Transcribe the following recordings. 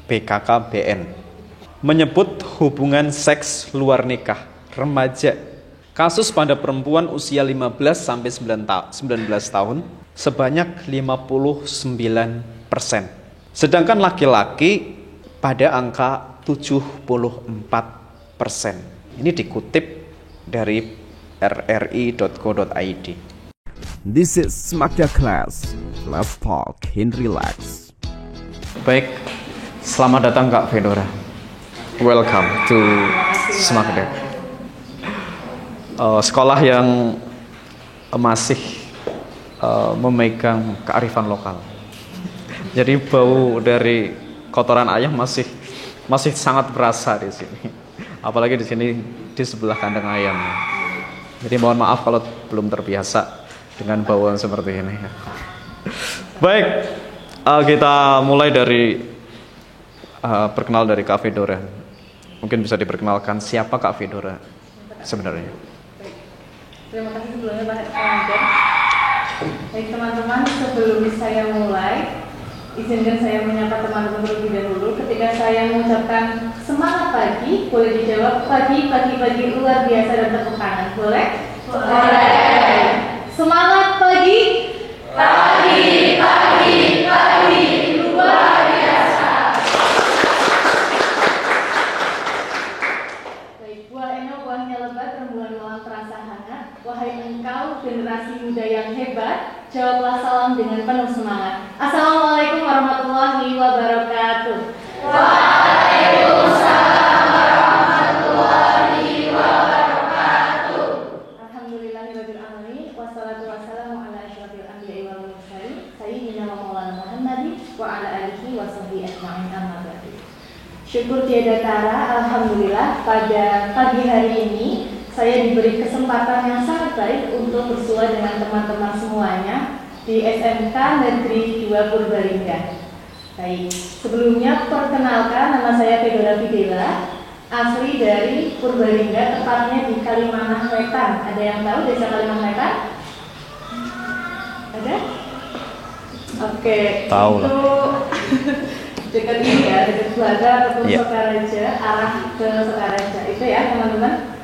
BKKBN, menyebut hubungan seks luar nikah remaja. Kasus pada perempuan usia 15 sampai 19 tahun sebanyak 59%. Sedangkan laki-laki pada angka 74%. Ini dikutip dari rri.co.id. This is Smakda Class, Love Talk in Relax. Baik, selamat datang Kak Fedora. Welcome to Smakda. Sekolah yang masih memegang kearifan lokal. Jadi bau dari kotoran ayam masih sangat berasa di sini. Apalagi di sini di sebelah kandang ayam. Jadi mohon maaf kalau belum terbiasa dengan bauan seperti ini. Baik, kita mulai dari perkenal dari Kak Fedora. Mungkin bisa diperkenalkan siapa Kak Fedora sebenarnya. Terima kasih sebelumnya Pak Hajar. Baik teman-teman, sebelum saya mulai, izinkan saya menyapa teman-teman terlebih dahulu. Ketika saya mengucapkan semangat pagi, boleh dijawab pagi luar biasa dan tepuk tangan. Boleh? Boleh. Semangat pagi. Pagi luar biasa. Baik, buah eno buahnya lebat, rembulan malam terasa hangat. Wahai engkau generasi muda yang hebat, jawablah salam dengan penuh semangat. Assalamualaikum warahmatullahi wabarakatuh. Waalaikumsalam warahmatullahi wabarakatuh. Alhamdulillahirabbil alamin, wassalatu wassalamu ala asyrofil anbiya'i wal mursalin, sayyidina wa maulana Muhammadin wa ala alihi wa sahbihi ajma'in, amma ba'du. Syukur tiada tara, alhamdulillah pada pagi hari ini saya diberi kesempatan yang sangat baik untuk bersua dengan teman-teman semuanya di SMK Negeri 2 Purbalingga. Baik, sebelumnya perkenalkan, nama saya Fedora Fidela, asli dari Purbalingga, tepatnya di Kalimantan Wetan. Ada yang tahu desa Kalimantan Wetan? Ada? Oke, tahu itu dekat ini ya, dekat Belaga ataupun Sokaraja, arah ke Sokaraja. Itu ya teman-teman.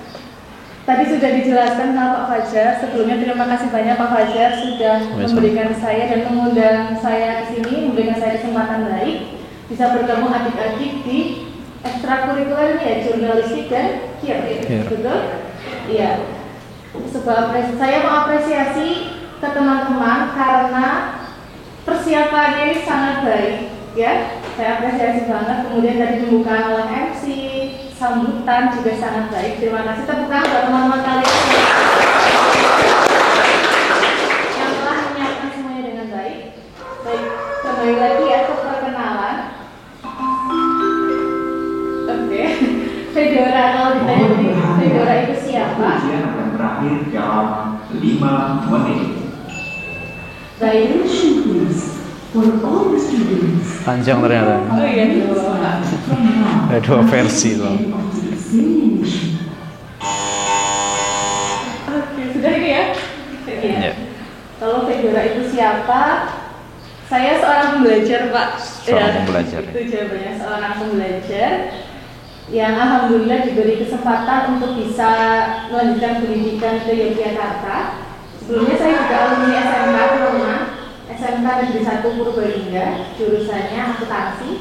Tadi sudah dijelaskan sama Pak Fajar. Sebelumnya terima kasih banyak Pak Fajar sudah memberikan saya dan mengundang saya ke sini, memberikan saya kesempatan baik bisa bertemu adik-adik di ekstrakurikuler ini ya, jurnalistik dan betul? Iya. Saya mengapresiasi ke teman-teman karena persiapannya ini sangat baik, ya. Saya apresiasi banget. Kemudian tadi pembukaan oleh MC, sambutan juga sangat baik. Terima kasih, tepuk tangan buat teman-teman kalian yang telah menyiapkan semuanya dengan baik. Baik, kembali lagi ya ke perkenalan. Oke, Fedora, kalau ditanya Fedora itu siapa? Yang berakhir dalam 5 menit. Baik. Panjang ternyata. Oh iya, Ada 2 versi loh. Oke, sudah ini ya? Iya. Kalau Fedora itu siapa? Saya seorang pembelajar, Pak. Seorang pembelajar. Itu jawabannya, seorang pembelajar yang alhamdulillah diberi kesempatan untuk bisa melanjutkan pendidikan ke Yogyakarta. Sebelumnya saya juga alumni SMK Purna, SMK Negeri 1 Purbalingga, jurusannya akuntansi.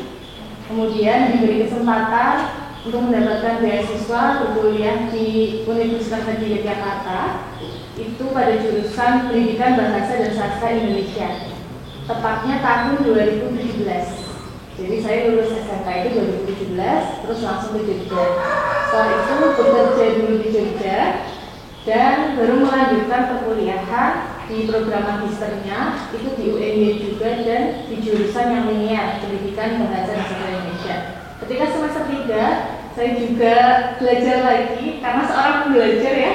Kemudian diberi kesempatan untuk mendapatkan beasiswa berkuliah di Universitas Negeri Yogyakarta, itu pada jurusan Pendidikan Bahasa dan Sastra Indonesia, tepatnya tahun 2017. Jadi saya lulus SMK itu 2017, terus langsung ke Jogja. Setelah itu bekerja dulu di Jogja dan baru melanjutkan perkuliahan di program magisternya itu di UNY juga dan di jurusan yang linear, Pendidikan Bahasa dan Sastra Indonesia. Ketika semester 3 saya juga belajar lagi karena seorang pembelajar ya,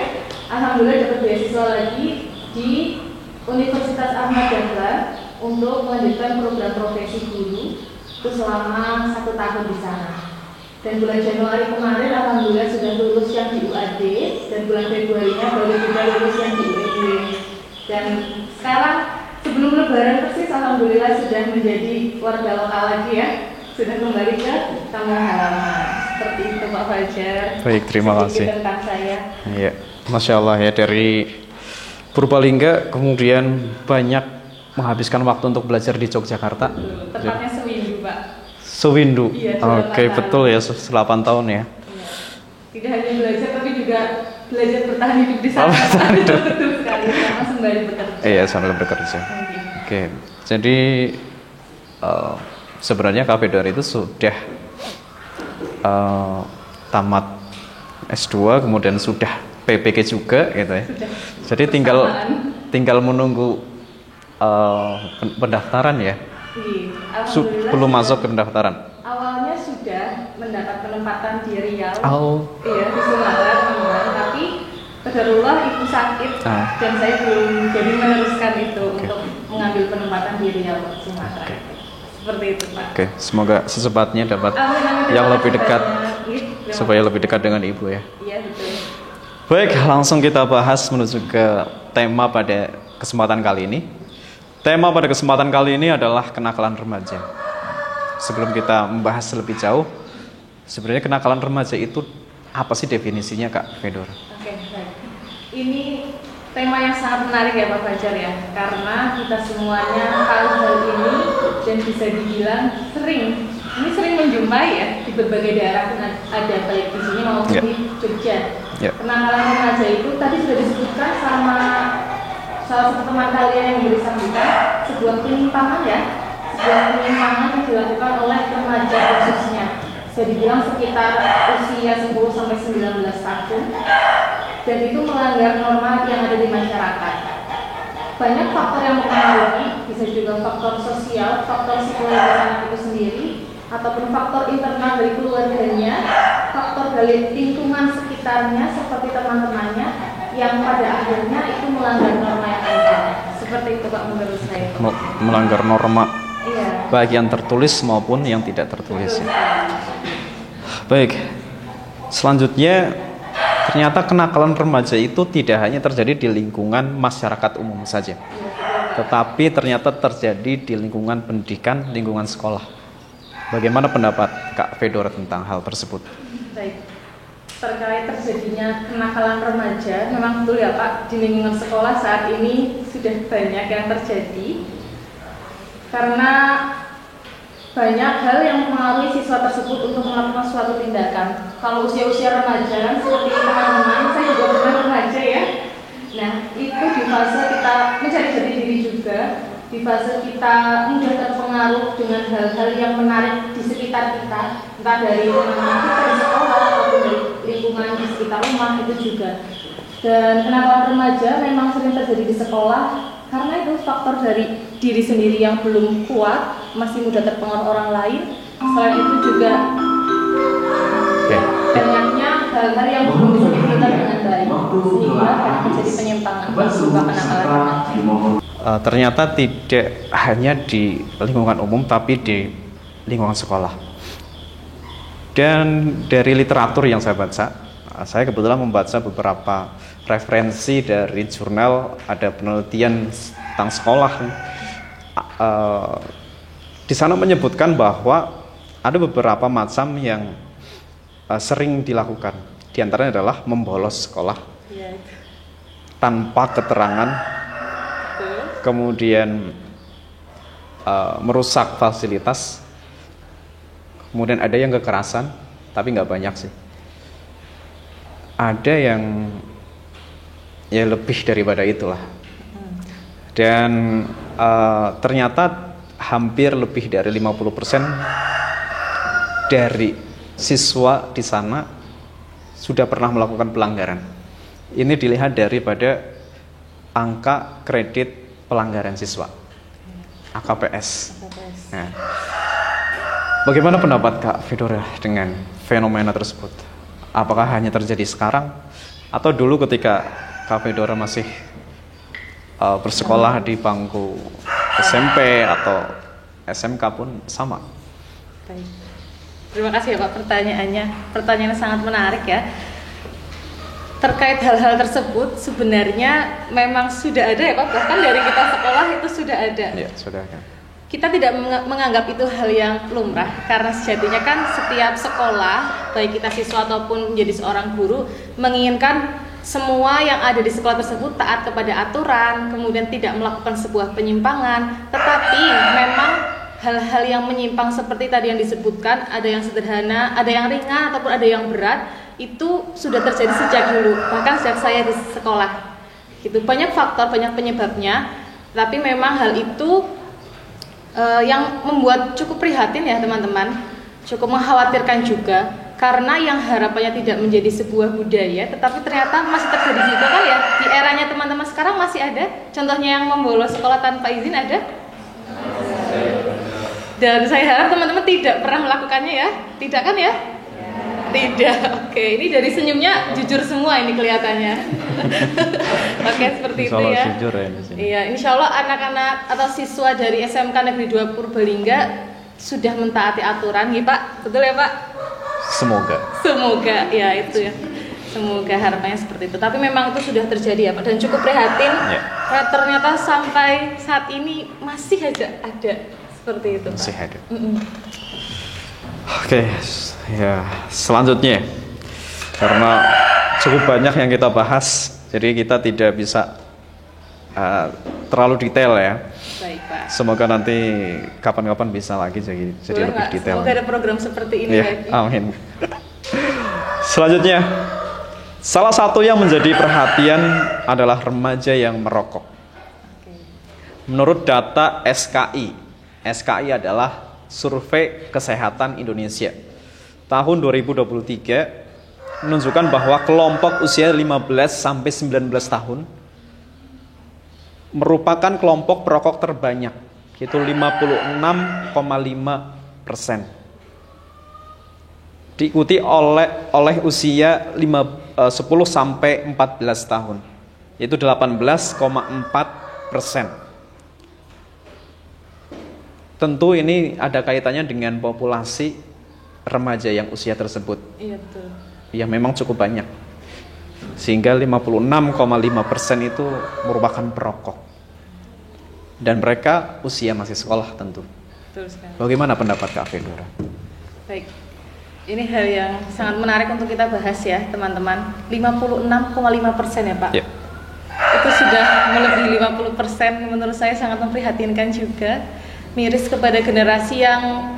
alhamdulillah dapat beasiswa lagi di Universitas Ahmad Dahlan untuk melanjutkan program profesi guru itu selama 1 tahun di sana. Dan bulan Januari kemarin alhamdulillah sudah lulus yang di UAD dan bulan Februarinya baru juga lulus yang di UNY. Dan sekarang sebelum lebaran persis alhamdulillah sudah menjadi warga lokal lagi ya. sudah kembali ke kampung halaman. Seperti itu Pak Fajar. Baik, terima kasih. Sedikit tentang saya. Iya, Masya Allah ya, dari Purbalingga kemudian banyak menghabiskan waktu untuk belajar di Yogyakarta. Tepatnya seminggu Pak. Sewindu. Iya, Oke, 8 betul ya, 8 tahun ya. Iya. Tidak hanya belajar tapi juga belajar bertahan hidup di sana. Oh, bertahan hidup. Betul sekali, sama sembari bekerja. Iya, sambil bekerja. Oke, jadi sebenarnya Kak Fedor itu sudah tamat S2, kemudian sudah PPK juga gitu ya. Jadi tinggal menunggu pendaftaran ya. Alhamdulillah Belum masuk ke pendaftaran. Awalnya sudah mendapat penempatan di Riau. Oh. Iya, di Sumatera teman-teman. Tapi qadarullah ibu sakit dan saya belum jadi meneruskan itu untuk mengambil penempatan di Riau Sumatera. Seperti itu Pak. Oke, semoga secepatnya dapat yang lebih dekat supaya lebih dekat dengan ibu ya. Iya betul. Baik, langsung kita bahas menuju ke tema pada kesempatan kali ini. Tema pada kesempatan kali ini adalah kenakalan remaja. Sebelum kita membahas lebih jauh, sebenarnya kenakalan remaja itu apa sih definisinya Kak Fedor? Oke, baik. Ini tema yang sangat menarik ya Pak Fajar ya, karena kita semuanya tahu hal ini dan bisa dibilang sering menjumpai ya di berbagai daerah, ada baik di sini maupun di Jogja. Kenakalan remaja itu tadi sudah disebutkan sama salah satu teman kalian yang memberi sambutan, sebuah penyimpangan ya, sebuah penyimpangan yang dilakukan oleh remaja khususnya. Bisa dibilang sekitar usia 10-19 tahun. Dan itu melanggar norma yang ada di masyarakat. Banyak faktor yang mempengaruhi, bisa juga faktor sosial, faktor psikologi anak itu sendiri, ataupun faktor internal dari keluarganya, faktor dari lingkungan sekitarnya seperti teman-temannya, yang pada akhirnya itu melanggar norma yang ada. Seperti itu Pak menurut saya. Melanggar norma, iya, baik yang tertulis maupun yang tidak tertulis. Ya. Baik, selanjutnya ternyata kenakalan remaja itu tidak hanya terjadi di lingkungan masyarakat umum saja, tetapi ternyata terjadi di lingkungan pendidikan, lingkungan sekolah. Bagaimana pendapat Kak Fedor tentang hal tersebut? Baik, terkait terjadinya kenakalan remaja, memang betul ya Pak, di lingkungan sekolah saat ini sudah banyak yang terjadi karena banyak hal yang mempengaruhi siswa tersebut untuk melakukan suatu tindakan. Kalau usia-usia remaja, seperti teman-teman, saya juga pernah remaja ya. Nah, itu di fase kita mencari jati diri juga, di fase kita mudah terpengaruh dengan hal-hal yang menarik di sekitar kita, entah dari teman-teman kita di sekolah ataupun dari lingkungan di sekitar rumah itu juga. Dan kenakalan remaja memang sering terjadi di sekolah karena itu faktor dari diri sendiri yang belum kuat, masih mudah terpengaruh orang lain. Selain itu juga banyaknya hal-hal yang belum bisa difilter dengan baik, sehingga banyak terjadi penyimpangan berupa kenakalan remaja. Ternyata tidak hanya di lingkungan umum, tapi di lingkungan sekolah. Dan dari literatur yang saya baca, saya kebetulan membaca beberapa referensi dari jurnal, ada penelitian tentang sekolah. Di sana menyebutkan bahwa ada beberapa macam yang sering dilakukan. Di antaranya adalah membolos sekolah tanpa keterangan, kemudian merusak fasilitas, kemudian ada yang kekerasan, tapi nggak banyak sih. Ada yang ya lebih daripada itulah. Dan ternyata hampir lebih dari 50% dari siswa di sana sudah pernah melakukan pelanggaran. Ini dilihat daripada angka kredit pelanggaran siswa, AKPS. Nah, bagaimana pendapat Kak Fedora dengan fenomena tersebut? Apakah hanya terjadi sekarang atau dulu ketika Kak Fedora masih bersekolah di bangku SMP atau SMK pun sama? Baik. Terima kasih ya Pak pertanyaannya. Pertanyaannya sangat menarik ya. Terkait hal-hal tersebut sebenarnya memang sudah ada ya Pak, bahkan dari kita sekolah itu sudah ada. Iya, sudah ada. kita tidak menganggap itu hal yang lumrah, karena sejatinya kan setiap sekolah, baik kita siswa ataupun menjadi seorang guru, menginginkan semua yang ada di sekolah tersebut taat kepada aturan, kemudian tidak melakukan sebuah penyimpangan. Tetapi memang hal-hal yang menyimpang seperti tadi yang disebutkan, ada yang sederhana, ada yang ringan, ataupun ada yang berat, itu sudah terjadi sejak dulu, bahkan sejak saya di sekolah. Gitu. Banyak faktor, banyak penyebabnya, tapi memang hal itu yang membuat cukup prihatin ya teman-teman, cukup mengkhawatirkan juga, karena yang harapannya tidak menjadi sebuah budaya, tetapi ternyata masih terjadi juga kan ya, di eranya teman-teman sekarang masih ada. Contohnya yang membolos sekolah tanpa izin ada, dan saya harap teman-teman tidak pernah melakukannya ya, tidak kan ya? Tidak. Oke, ini dari senyumnya jujur semua ini kelihatannya. Oke, seperti itu ya. Jujur ya di sini. Iya, insya Allah anak-anak atau siswa dari SMK Negeri 2 Purbalingga sudah mentaati aturan, ya Pak. Betul ya Pak? Semoga ya itu ya. Semoga harapannya seperti itu. Tapi memang itu sudah terjadi ya Pak, dan cukup prihatin. Ya. Ternyata sampai saat ini masih aja ada seperti itu Pak. Masih ada. Oke, ya selanjutnya, karena cukup banyak yang kita bahas, jadi kita tidak bisa terlalu detail ya. Baik Pak. Semoga nanti kapan-kapan bisa lagi jadi lebih Pak? detail. Semoga ada program seperti ini Ya, lagi. amin. Selanjutnya, salah satu yang menjadi perhatian adalah remaja yang merokok. Menurut data SKI adalah Survei Kesehatan Indonesia tahun 2023 menunjukkan bahwa kelompok usia 15 sampai 19 tahun merupakan kelompok perokok terbanyak, yaitu 56,5%. Diikuti oleh usia 10 sampai 14 tahun, yaitu 18,4%. Tentu ini ada kaitannya dengan populasi remaja yang usia tersebut. Iya betul. Ya memang cukup banyak. Sehingga 56,5% itu merupakan perokok. Dan mereka usia masih sekolah tentu. Betul sekali. Bagaimana pendapat Kak Fedora? Baik. Ini hal yang sangat menarik untuk kita bahas ya teman-teman. 56,5% ya Pak. Ya. Itu sudah melebihi 50%, menurut saya sangat memprihatinkan juga. Miris kepada generasi yang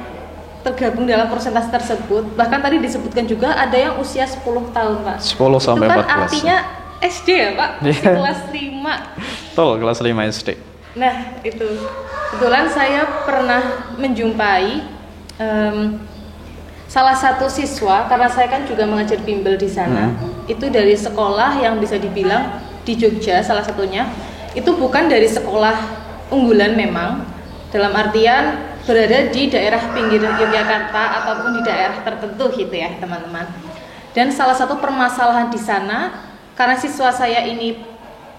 tergabung dalam persentase tersebut. Bahkan tadi disebutkan juga ada yang usia 10 tahun Pak. 10 sampai 14. Itu kan artinya SD ya Pak, masih kelas 5. Betul, kelas 5 SD. Nah itu, kebetulan saya pernah menjumpai salah satu siswa, karena saya kan juga mengajar bimbel di sana. Itu dari sekolah yang bisa dibilang di Jogja salah satunya. Itu bukan dari sekolah unggulan memang, dalam artian berada di daerah pinggir Yogyakarta ataupun di daerah tertentu gitu ya teman-teman. Dan salah satu permasalahan di sana, karena siswa saya ini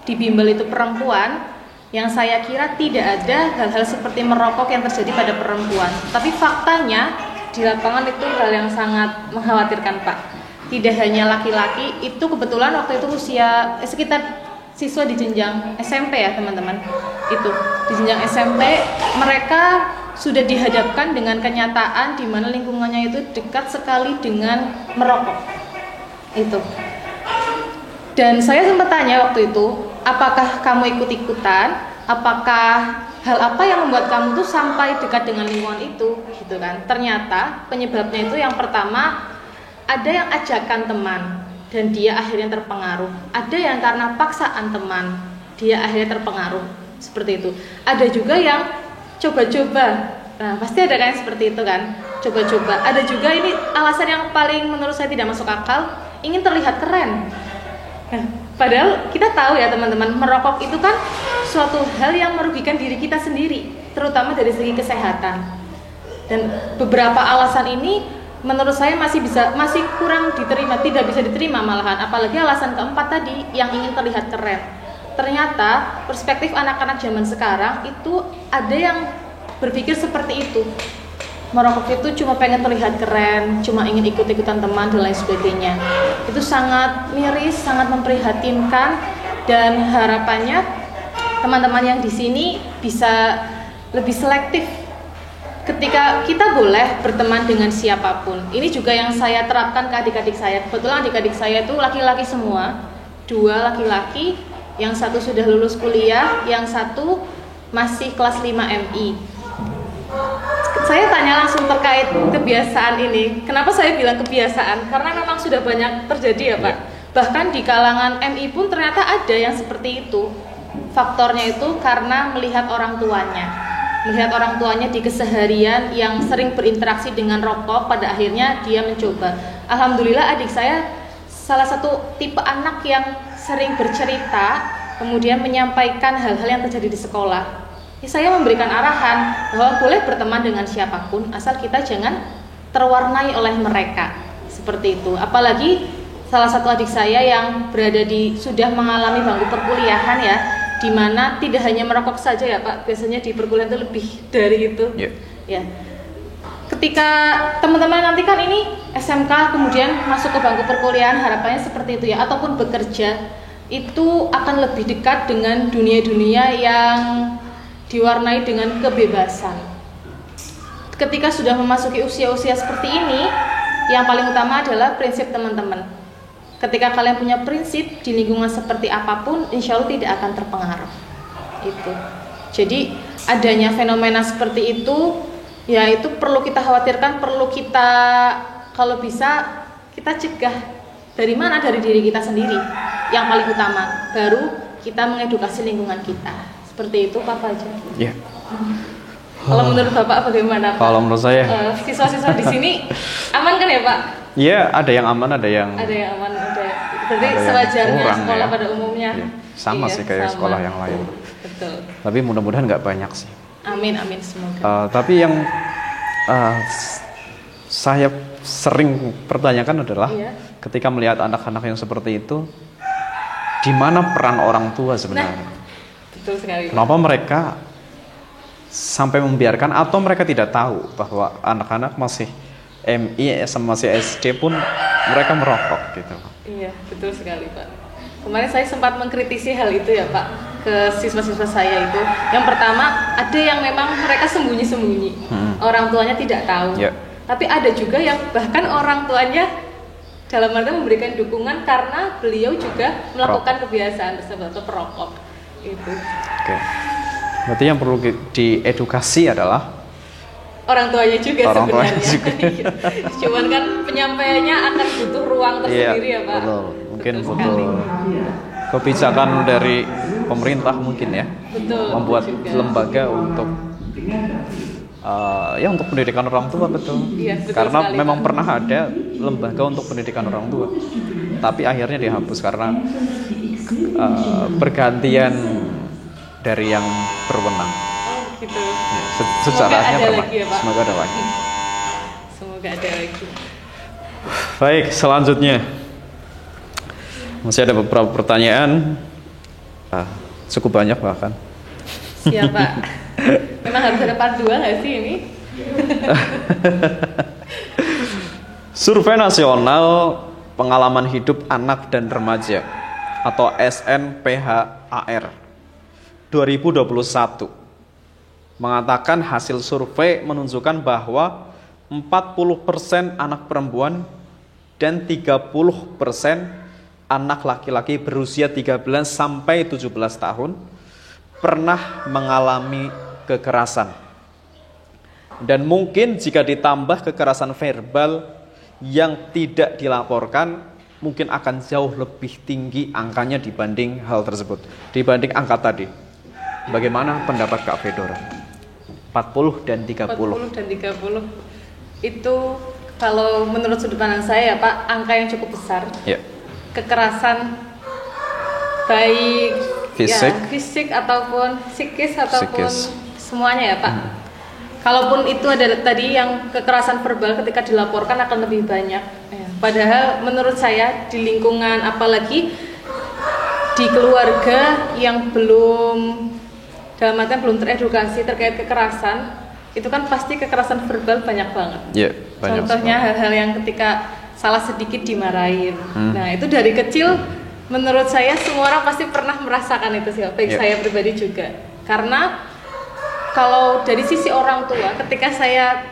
di bimbel itu perempuan, yang saya kira tidak ada hal-hal seperti merokok yang terjadi pada perempuan. Tapi faktanya di lapangan itu hal yang sangat mengkhawatirkan Pak. Tidak hanya laki-laki, itu kebetulan waktu itu usia sekitar siswa di jenjang SMP ya teman-teman. Itu di jenjang SMP mereka sudah dihadapkan dengan kenyataan di mana lingkungannya itu dekat sekali dengan merokok. Itu. Dan saya sempat tanya waktu itu, apakah kamu ikut-ikutan? Apakah hal apa yang membuat kamu tuh sampai dekat dengan lingkungan itu? Gitu kan. Ternyata penyebabnya itu yang pertama, ada yang ajakan teman dan dia akhirnya terpengaruh. Ada yang karena paksaan teman, dia akhirnya terpengaruh. Seperti itu. Ada juga yang coba-coba. Nah, pasti ada kan seperti itu kan. Coba-coba. Ada juga ini alasan yang paling menurut saya tidak masuk akal, ingin terlihat keren. Nah, padahal kita tahu ya teman-teman, merokok itu kan suatu hal yang merugikan diri kita sendiri, terutama dari segi kesehatan. Dan beberapa alasan ini menurut saya masih kurang diterima, tidak bisa diterima malahan, apalagi alasan keempat tadi yang ingin terlihat keren. Ternyata perspektif anak-anak zaman sekarang itu ada yang berpikir seperti itu. Merokok itu cuma pengen terlihat keren, cuma ingin ikut-ikutan teman dan lain sebagainya. Itu sangat miris, sangat memprihatinkan, dan harapannya teman-teman yang di sini bisa lebih selektif ketika kita boleh berteman dengan siapapun. Ini juga yang saya terapkan ke adik-adik saya. Kebetulan adik-adik saya itu laki-laki semua, 2 laki-laki, yang satu sudah lulus kuliah, yang satu masih kelas 5 MI. Saya tanya langsung terkait kebiasaan ini. Kenapa saya bilang kebiasaan? Karena memang sudah banyak terjadi ya Pak. Bahkan di kalangan MI pun ternyata ada yang seperti itu. Faktornya itu karena melihat orang tuanya. Melihat orang tuanya di keseharian yang sering berinteraksi dengan rokok, pada akhirnya dia mencoba. Alhamdulillah adik saya salah satu tipe anak yang sering bercerita, kemudian menyampaikan hal-hal yang terjadi di sekolah. Saya memberikan arahan bahwa boleh berteman dengan siapapun, asal kita jangan terwarnai oleh mereka. Seperti itu. Apalagi salah satu adik saya yang berada sudah mengalami bangku perkuliahan ya, di mana tidak hanya merokok saja ya Pak, biasanya di perkuliahan itu lebih dari itu. Ya. Ketika teman-teman nanti kan ini SMK kemudian masuk ke bangku perkuliahan, harapannya seperti itu ya, ataupun bekerja, itu akan lebih dekat dengan dunia-dunia yang diwarnai dengan kebebasan. Ketika sudah memasuki usia-usia seperti ini, yang paling utama adalah prinsip teman-teman. Ketika kalian punya prinsip di lingkungan seperti apapun, insya Allah tidak akan terpengaruh. Itu. Jadi adanya fenomena seperti itu, ya itu perlu kita khawatirkan, perlu kita kalau bisa kita cegah. Dari mana? Dari diri kita sendiri. Yang paling utama, baru kita mengedukasi lingkungan kita. Seperti itu Pak Fajar. Ya. Kalau menurut Bapak bagaimana Pak? Kalau menurut saya, siswa-siswa di sini aman kan ya Pak? Ya, ada yang aman, ada yang aman, Berarti sewajarnya sekolah ya. pada umumnya. Ya, sama sih kayak sama. sekolah yang lain. Betul. Tapi mudah-mudahan nggak banyak sih. Amin semoga. Tapi yang saya sering pertanyakan adalah ketika melihat anak-anak yang seperti itu, di mana peran orang tua sebenarnya? Betul sekali. Kenapa mereka sampai membiarkan atau mereka tidak tahu bahwa anak-anak masih MI sama masih SD pun mereka merokok gitu. Iya, betul sekali Pak. Kemarin saya sempat mengkritisi hal itu ya Pak ke siswa-siswa saya itu. Yang pertama, ada yang memang mereka sembunyi-sembunyi. Orang tuanya tidak tahu. Tapi ada juga yang bahkan orang tuanya dalam arti memberikan dukungan karena beliau juga melakukan kebiasaan tersebut atau perokok. Itu. Oke. Berarti yang perlu diedukasi adalah orang tuanya juga orang sebenarnya. Tuanya juga. Cuman kan penyampaiannya akan butuh ruang tersendiri ya Pak. Betul. Mungkin butuh kebijakan dari pemerintah mungkin ya. Betul. Membuat juga. lembaga untuk untuk pendidikan orang tua betul. Iya, betul karena sekali, memang Pak. pernah ada lembaga untuk pendidikan orang tua, tapi akhirnya dihapus karena pergantian dari yang berwenang. Gitu. Sejarahnya pernah. Lagi, ya, Pak. Semoga ada lagi. Semoga ada lagi. Baik, selanjutnya masih ada beberapa pertanyaan. Cukup banyak bahkan. Siap Pak. Memang harus ada part 2 nggak sih ini? Survei Nasional Pengalaman Hidup Anak dan Remaja atau SNPHAR 2021 mengatakan hasil survei menunjukkan bahwa 40% anak perempuan dan 30% anak laki-laki berusia 13 sampai 17 tahun pernah mengalami kekerasan. Dan mungkin jika ditambah kekerasan verbal yang tidak dilaporkan, mungkin akan jauh lebih tinggi angkanya dibanding hal tersebut, dibanding angka tadi. Bagaimana pendapat Kak Fedora? 40 dan 30. 40 dan 30 itu kalau menurut sudut pandang saya ya Pak, angka yang cukup besar. Ya. Kekerasan baik fisik ataupun psikis ataupun semuanya ya Pak. Kalaupun itu ada tadi yang kekerasan verbal ketika dilaporkan akan lebih banyak. Padahal menurut saya di lingkungan apalagi di keluarga yang belum dalam artian belum teredukasi terkait kekerasan, itu kan pasti kekerasan verbal banyak banget. Banyak contohnya sekali. hal-hal yang ketika salah sedikit dimarahin. Nah itu dari kecil menurut saya semua orang pasti pernah merasakan itu sih, baik saya pribadi juga. Karena kalau dari sisi orang tua, ketika saya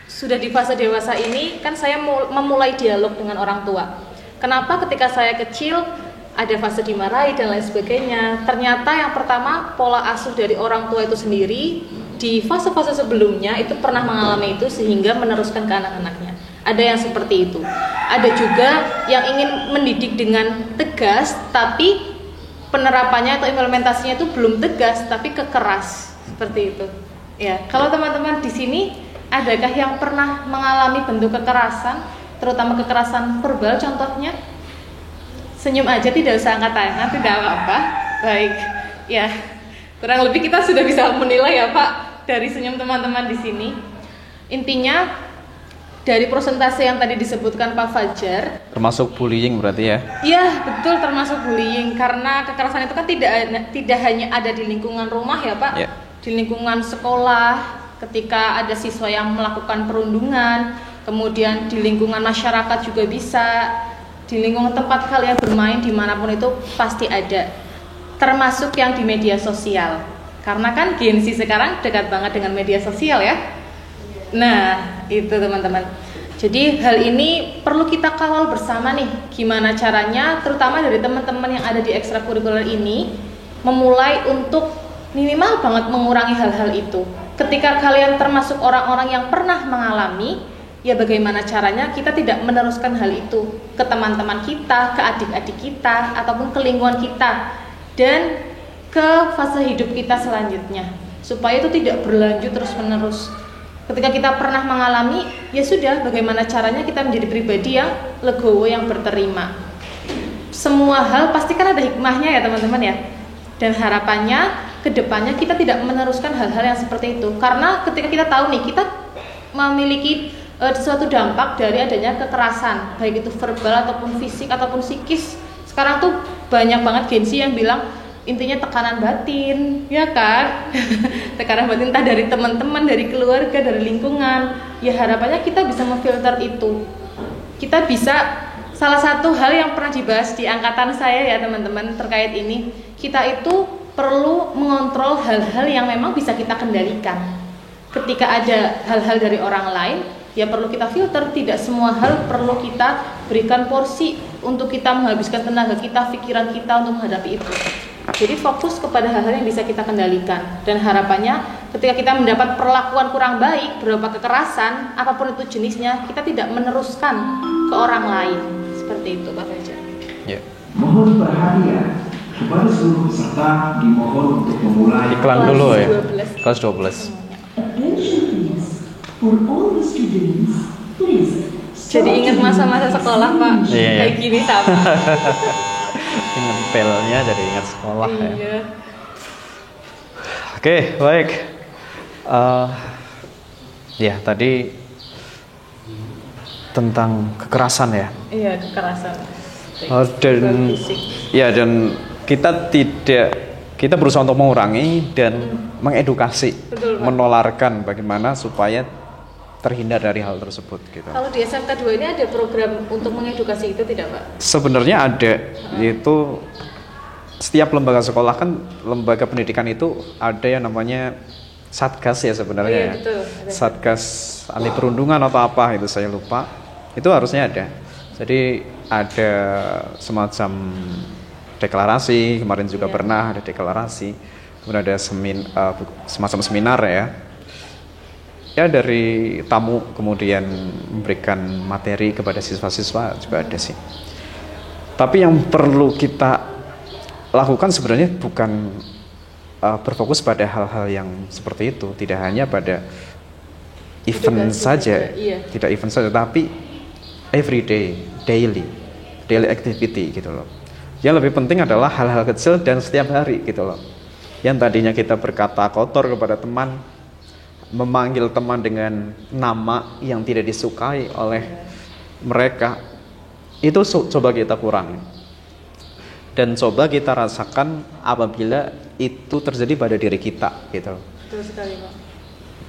sudah di fase dewasa ini, kan saya memulai dialog dengan orang tua. Kenapa ketika saya kecil ada fase dimarahi dan lain sebagainya? Ternyata yang pertama, pola asuh dari orang tua itu sendiri di fase-fase sebelumnya itu pernah mengalami itu sehingga meneruskan ke anak-anaknya. Ada yang seperti itu. Ada juga yang ingin mendidik dengan tegas, tapi penerapannya atau implementasinya itu belum tegas, tapi kekeras. Seperti itu. Ya, kalau teman-teman di sini adakah yang pernah mengalami bentuk kekerasan, terutama kekerasan verbal contohnya? Senyum aja, tidak usah angkat tangan, tidak apa-apa. Baik. Ya. Kurang lebih kita sudah bisa menilai ya, Pak, dari senyum teman-teman di sini. Intinya dari presentasi yang tadi disebutkan Pak Fajar, termasuk bullying berarti ya? Iya, betul, termasuk bullying, karena kekerasan itu kan tidak hanya ada di lingkungan rumah ya, Pak. Yeah. Di lingkungan sekolah, ketika ada siswa yang melakukan perundungan, kemudian di lingkungan masyarakat juga bisa, di lingkungan tempat kalian bermain dimanapun itu pasti ada, termasuk yang di media sosial, karena kan Gen Z sekarang dekat banget dengan media sosial ya. Nah, itu teman-teman. Jadi hal ini perlu kita kawal bersama nih, gimana caranya, terutama dari teman-teman yang ada di ekstrakurikuler ini, memulai untuk minimal banget mengurangi hal-hal itu. Ketika kalian termasuk orang-orang yang pernah mengalami, ya bagaimana caranya kita tidak meneruskan hal itu ke teman-teman kita, ke adik-adik kita, ataupun ke lingkungan kita, dan ke fase hidup kita selanjutnya, supaya itu tidak berlanjut terus-menerus. Ketika kita pernah mengalami, ya sudah, bagaimana caranya kita menjadi pribadi yang legowo, yang berterima. Semua hal pasti kan ada hikmahnya ya teman-teman ya. Dan harapannya kedepannya kita tidak meneruskan hal-hal yang seperti itu. Karena ketika kita tahu nih, kita memiliki suatu dampak dari adanya kekerasan, baik itu verbal ataupun fisik ataupun psikis. Sekarang tuh banyak banget Gen Z yang bilang intinya tekanan batin, ya kan? Tekanan batin entah dari teman-teman, dari keluarga, dari lingkungan. Ya harapannya kita bisa memfilter itu. Kita bisa, salah satu hal yang pernah dibahas di angkatan saya ya teman-teman terkait ini, kita itu perlu mengontrol hal-hal yang memang bisa kita kendalikan. Ketika ada hal-hal dari orang lain, ya perlu kita filter. Tidak semua hal perlu kita berikan porsi untuk kita menghabiskan tenaga kita, pikiran kita untuk menghadapi itu. Jadi fokus kepada hal-hal yang bisa kita kendalikan. Dan harapannya ketika kita mendapat perlakuan kurang baik berupa kekerasan, apapun itu jenisnya, kita tidak meneruskan ke orang lain. Seperti itu Pak Fajar. Yeah. Mohon perhatian kepada seluruh peserta, dimohon untuk memulai Iklan dulu ya. 12. Kelas 12. Attention please. For all the students, please. Jadi ingat masa-masa sekolah Pak. Iya. Kayak gini sama. Ingat pelnya jadi ingat sekolah ya. Iya. Oke, baik. Ya tadi tentang kekerasan ya. Iya, kekerasan. Dan Fisik. ya dan kita berusaha untuk mengurangi dan mengedukasi, Betul, Pak. menularkan bagaimana supaya terhindar dari hal tersebut gitu. Kalau di SMK 2 ini ada program untuk mengedukasi itu tidak Pak? Sebenarnya ada, yaitu setiap lembaga sekolah kan, lembaga pendidikan itu ada yang namanya satgas ya sebenarnya. Oh, iya, ya. betul. Satgas anti perundungan atau apa itu saya lupa. Itu harusnya ada. Jadi ada semacam deklarasi, kemarin juga pernah ada deklarasi. Kemudian ada semacam seminar ya. Ya dari tamu kemudian memberikan materi kepada siswa-siswa juga ada sih. Tapi yang perlu kita lakukan sebenarnya bukan berfokus pada hal-hal yang seperti itu, tidak hanya pada event saja, iya. tidak event saja, tapi everyday, daily activity gitu loh. Yang lebih penting adalah hal-hal kecil dan setiap hari gitu loh. Yang tadinya kita berkata kotor kepada teman, memanggil teman dengan nama yang tidak disukai oleh mereka, itu coba kita kurangi dan coba kita rasakan apabila itu terjadi pada diri kita gitu. Betul sekali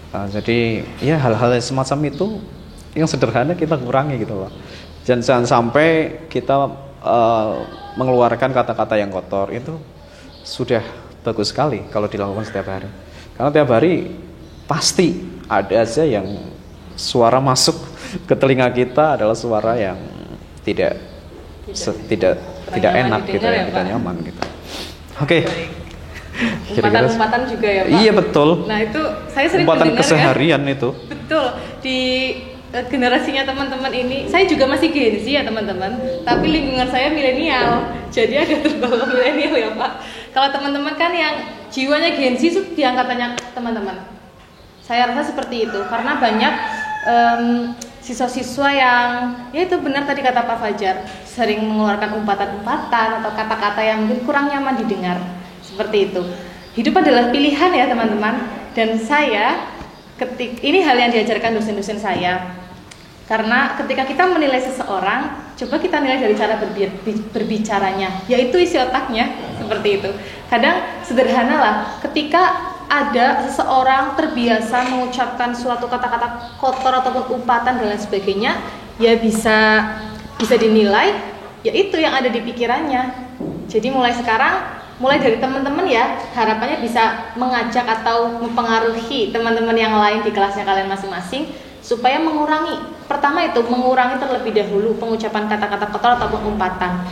Pak. Jadi ya hal-hal semacam itu yang sederhana kita kurangi gitu loh. Jangan sampai kita mengeluarkan kata-kata yang kotor. Itu sudah bagus sekali kalau dilakukan setiap hari. Karena tiap hari pasti ada aja yang suara masuk ke telinga kita adalah suara yang tidak enak gitu ya, tidak nyaman gitu. Oke. Umpatan-umpatan juga ya Pak? Iya betul. Nah itu saya sering umpatan mendengar keseharian itu. Betul. Di generasinya teman-teman ini, saya juga masih Gen Z ya teman-teman, tapi lingkungan saya milenial, jadi agak terbawa milenial ya Pak. Kalau teman-teman kan yang jiwanya Gen Z itu di angkatannya teman-teman. Saya rasa seperti itu, karena banyak siswa-siswa yang, ya itu benar tadi kata Pak Fajar, sering mengeluarkan umpatan-umpatan atau kata-kata yang mungkin kurang nyaman didengar. Seperti itu. Hidup adalah pilihan ya teman-teman. Dan saya ini hal yang diajarkan dosen-dosen saya. Karena ketika kita menilai seseorang, coba kita nilai dari cara berbicaranya, yaitu isi otaknya, seperti itu. Kadang sederhana lah, ketika ada seseorang terbiasa mengucapkan suatu kata-kata kotor ataupun umpatan dan lain sebagainya, ya bisa dinilai, yaitu yang ada di pikirannya. Jadi mulai dari teman-teman ya, harapannya bisa mengajak atau mempengaruhi teman-teman yang lain di kelasnya kalian masing-masing supaya mengurangi terlebih dahulu pengucapan kata-kata kotor ataupun umpatan.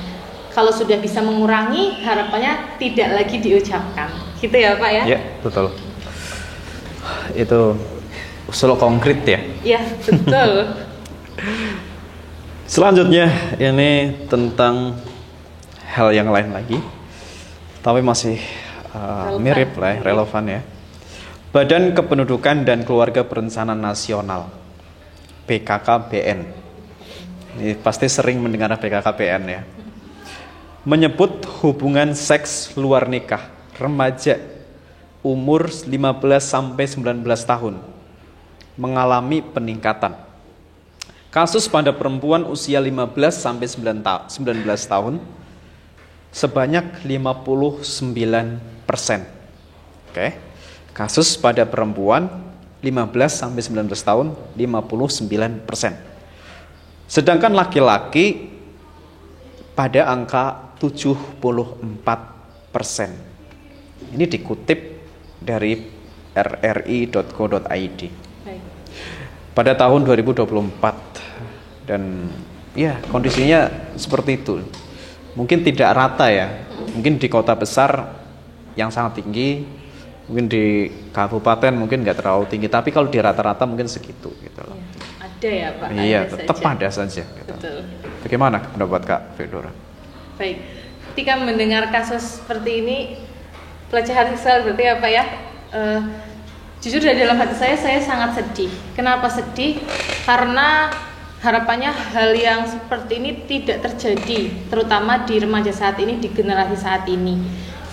Kalau sudah bisa mengurangi, harapannya tidak lagi diucapkan. Gitu ya Pak ya? Iya, betul. Itu usul konkret ya? Iya, betul. Selanjutnya ini tentang hal yang lain lagi. Tapi masih mirip lah, relevan ya. Badan Kependudukan dan Keluarga Berencana Nasional, BKKBN. Ini pasti sering mendengar BKKBN ya. Menyebut hubungan seks luar nikah remaja umur 15 sampai 19 tahun mengalami peningkatan. Kasus pada perempuan usia 15 sampai 19 tahun sebanyak 59%. Oke. Kasus pada perempuan 15 sampai 19 tahun 59%. Sedangkan laki-laki pada angka 74%. Ini dikutip dari rri.co.id. Pada tahun 2024 dan ya kondisinya seperti itu. Mungkin tidak rata ya, mungkin di kota besar yang sangat tinggi, mungkin di kabupaten mungkin nggak terlalu tinggi, tapi kalau di rata-rata mungkin segitu gitu loh. Ada ya Pak? Iya, tetap ada saja. Gitu. Betul. Bagaimana pendapat Kak Fedora? Baik, ketika mendengar kasus seperti ini, pelecehan seksual berarti apa ya? Jujur dari dalam hati saya sangat sedih. Kenapa sedih? Karena harapannya hal yang seperti ini tidak terjadi, terutama di remaja saat ini, di generasi saat ini.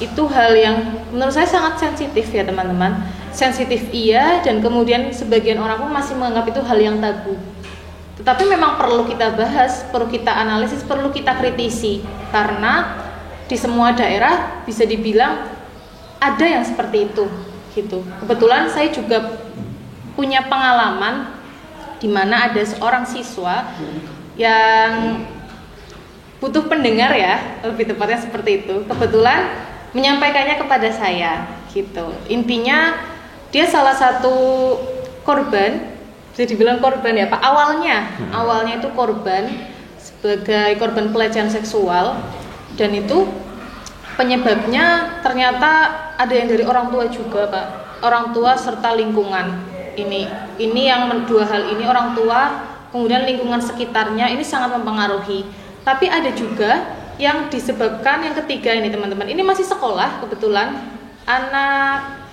Itu hal yang menurut saya sangat sensitif ya teman-teman. Sensitif iya, dan kemudian sebagian orang pun masih menganggap itu hal yang tabu. Tetapi memang perlu kita bahas, perlu kita analisis, perlu kita kritisi. Karena di semua daerah bisa dibilang ada yang seperti itu gitu. Kebetulan saya juga punya pengalaman di mana ada seorang siswa yang butuh pendengar ya, lebih tepatnya seperti itu. Kebetulan menyampaikannya kepada saya gitu. Intinya dia salah satu korban, bisa dibilang korban ya Pak. Awalnya itu korban sebagai korban pelecehan seksual, dan itu penyebabnya ternyata ada yang dari orang tua juga Pak. Orang tua serta lingkungan. Ini yang dua hal ini, orang tua kemudian lingkungan sekitarnya ini sangat mempengaruhi. Tapi ada juga yang disebabkan yang ketiga ini teman-teman. Ini masih sekolah kebetulan. Anak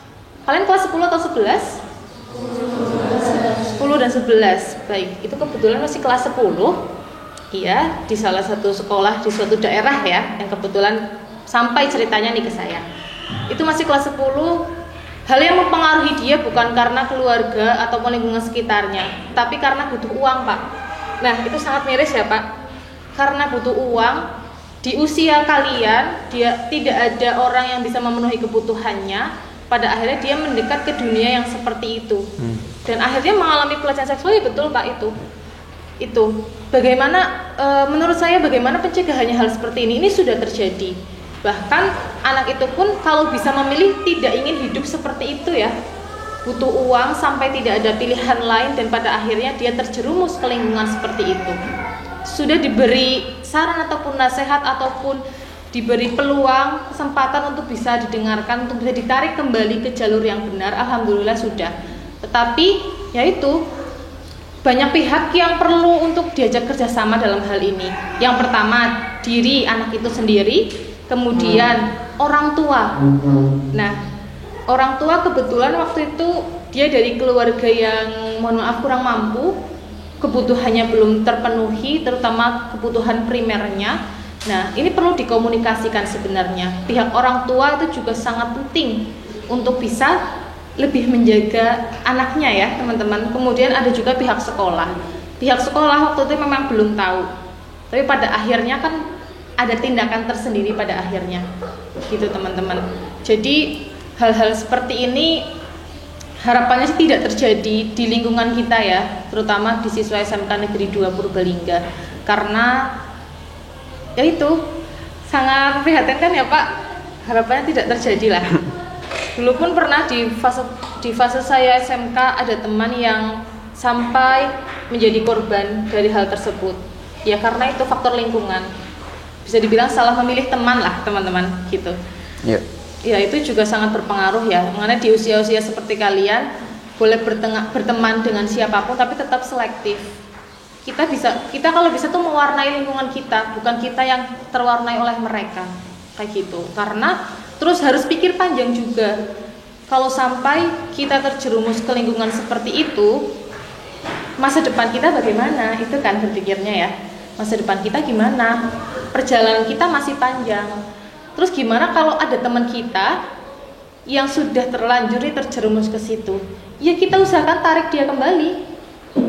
kalian kelas 10 atau 11? 10 dan 11. Baik, itu kebetulan masih kelas 10. Iya, di salah satu sekolah di suatu daerah ya, yang kebetulan sampai ceritanya nih ke saya. Itu masih kelas 10. Hal yang mempengaruhi dia bukan karena keluarga atau lingkungan sekitarnya, tapi karena butuh uang Pak. Nah itu sangat miris ya Pak. Karena butuh uang, di usia kalian dia tidak ada orang yang bisa memenuhi kebutuhannya. Pada akhirnya dia mendekat ke dunia yang seperti itu, dan akhirnya mengalami pelecehan seksual. Ya betul Pak, itu bagaimana menurut saya bagaimana pencegahannya hal seperti ini sudah terjadi. Bahkan anak itu pun kalau bisa memilih tidak ingin hidup seperti itu ya, butuh uang sampai tidak ada pilihan lain, dan pada akhirnya dia terjerumus ke lingkungan seperti itu. Sudah diberi saran ataupun nasihat ataupun diberi peluang, kesempatan untuk bisa didengarkan, untuk bisa ditarik kembali ke jalur yang benar, alhamdulillah sudah. Tetapi yaitu banyak pihak yang perlu untuk diajak kerjasama dalam hal ini. Yang pertama, diri anak itu sendiri, kemudian orang tua. Nah, orang tua kebetulan waktu itu dia dari keluarga yang mohon maaf kurang mampu, kebutuhannya belum terpenuhi, terutama kebutuhan primernya. Nah, ini perlu dikomunikasikan sebenarnya. Pihak orang tua itu juga sangat penting untuk bisa lebih menjaga anaknya ya teman-teman. Kemudian ada juga pihak sekolah. Pihak sekolah waktu itu memang belum tahu, tapi pada akhirnya kan ada tindakan tersendiri pada akhirnya gitu teman-teman. Jadi hal-hal seperti ini harapannya sih tidak terjadi di lingkungan kita ya, terutama di siswa SMK Negeri 2 Purbalingga, karena ya itu sangat memprihatinkan ya Pak. Harapannya tidak terjadi lah. Dulu pun pernah di fase saya SMK ada teman yang sampai menjadi korban dari hal tersebut. Ya karena itu faktor lingkungan. Bisa dibilang salah memilih teman lah teman-teman gitu. Yeah. Ya itu juga sangat berpengaruh ya. Mengenai di usia-usia seperti kalian boleh berteman dengan siapapun tapi tetap selektif. Kita kalau bisa tuh mewarnai lingkungan kita, bukan kita yang terwarnai oleh mereka kayak gitu. Karena terus harus pikir panjang juga. Kalau sampai kita terjerumus ke lingkungan seperti itu, masa depan kita bagaimana? Itu kan berpikirnya ya. Masa depan kita gimana? Perjalanan kita masih panjang. Terus gimana kalau ada teman kita yang sudah terlanjur terjerumus ke situ? Ya kita usahakan tarik dia kembali.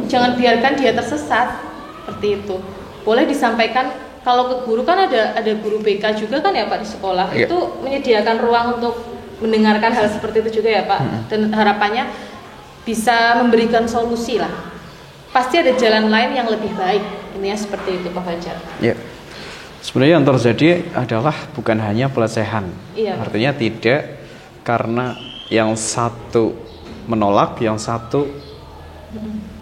Jangan biarkan dia tersesat. Seperti itu. Boleh disampaikan. Kalau ke guru kan ada guru BK juga kan ya Pak di sekolah. Iya. Itu menyediakan ruang untuk mendengarkan hal seperti itu juga ya Pak. Dan harapannya bisa memberikan solusi lah. Pasti ada jalan lain yang lebih baik. Intinya seperti itu Pak Fajar. Ya. Sebenarnya yang terjadi adalah bukan hanya pelecehan. Iya. Artinya tidak karena yang satu menolak, yang satu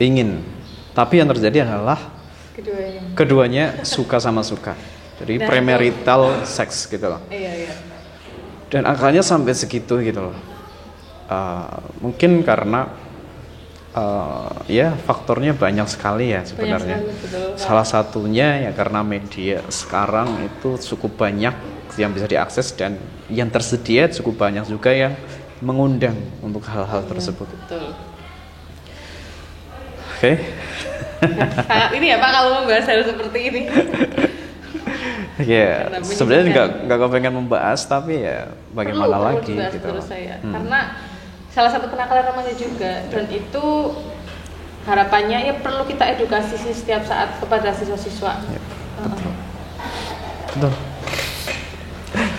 ingin. Tapi yang terjadi adalah keduanya suka sama suka. Jadi premarital seks gitu loh. Iya. Dan angkanya sampai segitu gitu loh. Mungkin karena ya faktornya banyak sekali ya sebenarnya. Banyak sekali, betul. Salah satunya ya karena media sekarang itu cukup banyak yang bisa diakses dan yang tersedia cukup banyak juga yang mengundang untuk hal-hal tersebut. Betul. Oke. Sangat ini ya Pak kalau membahas hal seperti ini. Ya, sebenarnya nggak kepengen membahas tapi ya bagaimana perlu lagi dibahas gitu. menurut saya. Karena salah satu kenakalan remaja juga, dan itu harapannya ya perlu kita edukasi sih setiap saat kepada siswa-siswa. Ya, betul.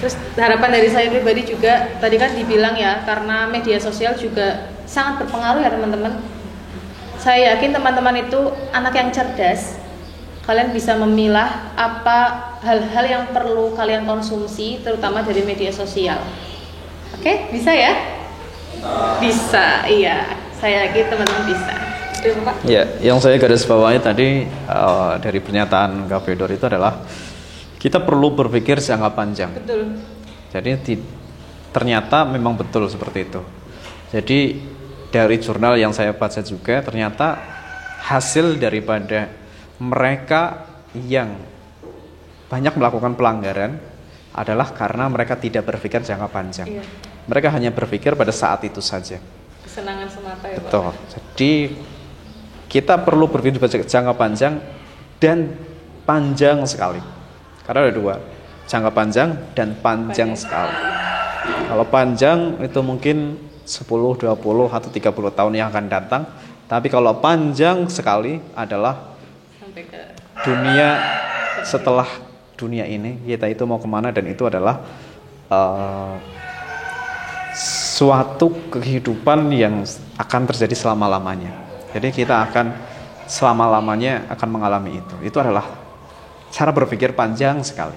Terus harapan dari saya pribadi juga tadi kan dibilang ya, karena media sosial juga sangat berpengaruh ya teman-teman. Saya yakin teman-teman itu anak yang cerdas. Kalian bisa memilah apa hal-hal yang perlu kalian konsumsi, terutama dari media sosial. Oke, bisa ya? Bisa, iya. Saya yakin teman-teman bisa. Terima Pak. Ya, yang saya garis bawahi tadi dari pernyataan Kak Fedor itu adalah kita perlu berpikir jangka panjang. Betul. Jadi ternyata memang betul seperti itu. Jadi dari jurnal yang saya baca juga ternyata hasil daripada mereka yang banyak melakukan pelanggaran adalah karena mereka tidak berpikir jangka panjang. Iya. Mereka hanya berpikir pada saat itu saja. Kesenangan semata ya Pak. Betul. Jadi kita perlu berpikir jangka panjang dan panjang sekali. Karena ada dua, jangka panjang dan panjang sekali. Kalau panjang itu mungkin 10, 20 atau 30 tahun yang akan datang. Tapi kalau panjang sekali adalah Sampai ke dunia setelah dunia ini, kita itu mau kemana, dan itu adalah suatu kehidupan yang akan terjadi selama-lamanya. Jadi kita akan selama-lamanya akan mengalami itu. Itu adalah cara berpikir panjang sekali.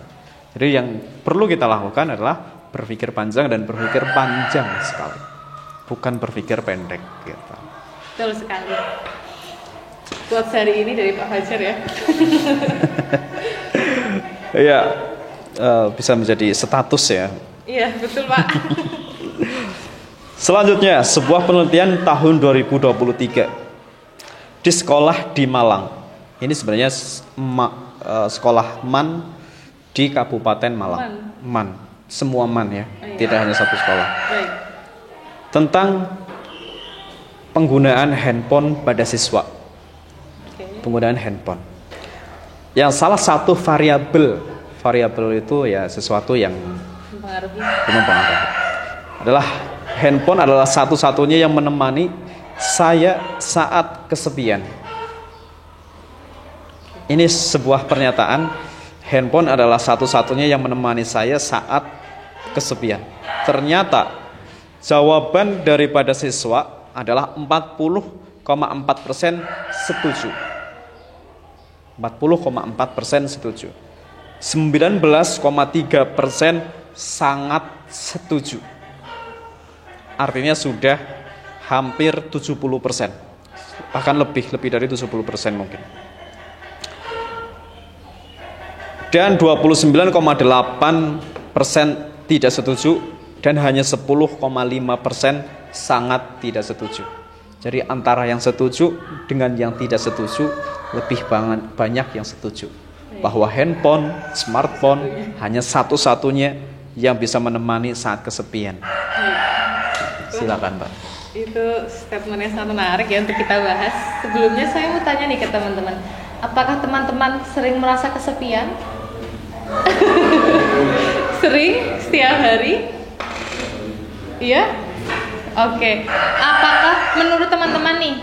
Jadi yang perlu kita lakukan adalah berpikir panjang dan berpikir panjang sekali, bukan berpikir pendek gitu. Betul sekali. Quotes hari ini dari Pak Fajar ya. Iya, bisa menjadi status ya. Iya, betul Pak. Selanjutnya, sebuah penelitian tahun 2023 di sekolah di Malang. Ini sebenarnya sekolah MAN di Kabupaten Malang. MAN, semua MAN ya, tidak hanya satu sekolah. Baik. Tentang penggunaan handphone pada siswa. Penggunaan handphone. Yang salah satu variabel itu ya sesuatu yang mempengaruhi. Adalah handphone adalah satu-satunya yang menemani saya saat kesepian. Ini sebuah pernyataan. Handphone adalah satu-satunya yang menemani saya saat kesepian. Ternyata jawaban daripada siswa adalah 40,4% setuju. 40,4% setuju. 19,3% sangat setuju. Artinya sudah hampir 70%. Bahkan lebih dari 70% mungkin. Dan 29,8% tidak setuju dan hanya 10,5% sangat tidak setuju. Jadi antara yang setuju dengan yang tidak setuju lebih banyak yang setuju bahwa handphone, smartphone hanya satu-satunya yang bisa menemani saat kesepian. Silakan, Pak. Itu statement yang sangat menarik ya untuk kita bahas. Sebelumnya saya mau tanya nih ke teman-teman, apakah teman-teman sering merasa kesepian? Sering? Setiap hari? Iya? Oke. Apakah menurut teman-teman nih,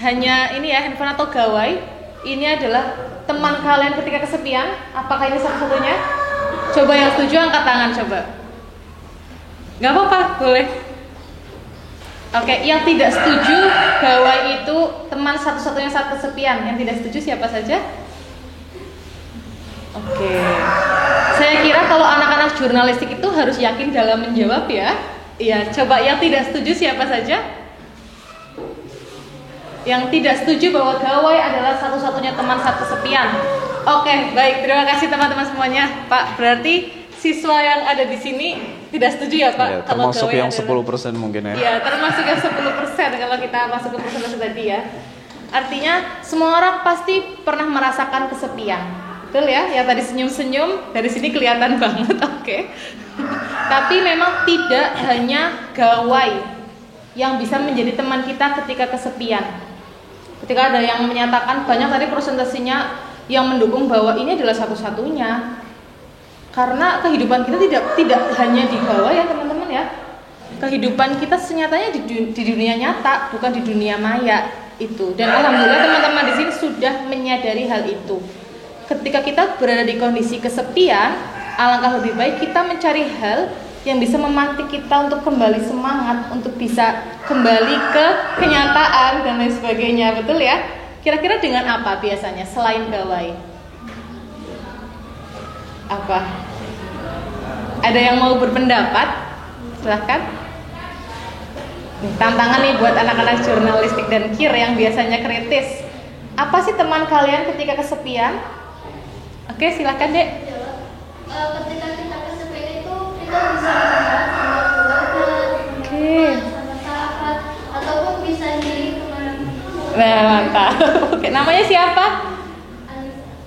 hanya ini ya handphone atau gawai ini adalah teman kalian ketika kesepian? Apakah ini satu-satunya? Coba yang setuju angkat tangan coba. Gak apa-apa, boleh. Oke, yang tidak setuju gawai itu teman satu-satunya saat kesepian. Yang tidak setuju siapa saja? Oke. Saya kira kalau anak-anak jurnalistik itu harus yakin dalam menjawab ya. Iya, coba yang tidak setuju siapa saja? Yang tidak setuju bahwa gawai adalah satu-satunya teman saat kesepian. Oke, baik. Terima kasih teman-teman semuanya. Pak, berarti siswa yang ada di sini tidak setuju ya Pak? Ya, kalau termasuk yang adalah, 10% mungkin ya. Iya, termasuk yang 10% kalau kita masuk ke persentase tadi ya. Artinya semua orang pasti pernah merasakan kesepian. Betul ya? Ya tadi senyum-senyum dari sini kelihatan banget, oke. Tapi memang tidak hanya gawai yang bisa menjadi teman kita ketika kesepian. Ketika ada yang menyatakan banyak tadi presentasinya yang mendukung bahwa ini adalah satu-satunya. Karena kehidupan kita tidak hanya di gawai ya teman-teman ya. Kehidupan kita senyatanya di dunia nyata, bukan di dunia maya itu. Dan alhamdulillah teman-teman di sini sudah menyadari hal itu. Ketika kita berada di kondisi kesepian, alangkah lebih baik kita mencari hal yang bisa memantik kita untuk kembali semangat, untuk bisa kembali ke kenyataan dan lain sebagainya, betul ya? Kira-kira dengan apa biasanya selain gawai? Apa? Ada yang mau berpendapat? Silahkan. Tantangan nih buat anak-anak jurnalistik dan KIR yang biasanya kritis. Apa sih teman kalian ketika kesepian? Oke, silahkan Dek. Ketika kita kesepian itu kita bisa berbuat sama keluarga, sama sahabat, ataupun bisa sendiri kemana-mana. Nah, mantap. Oke, namanya siapa?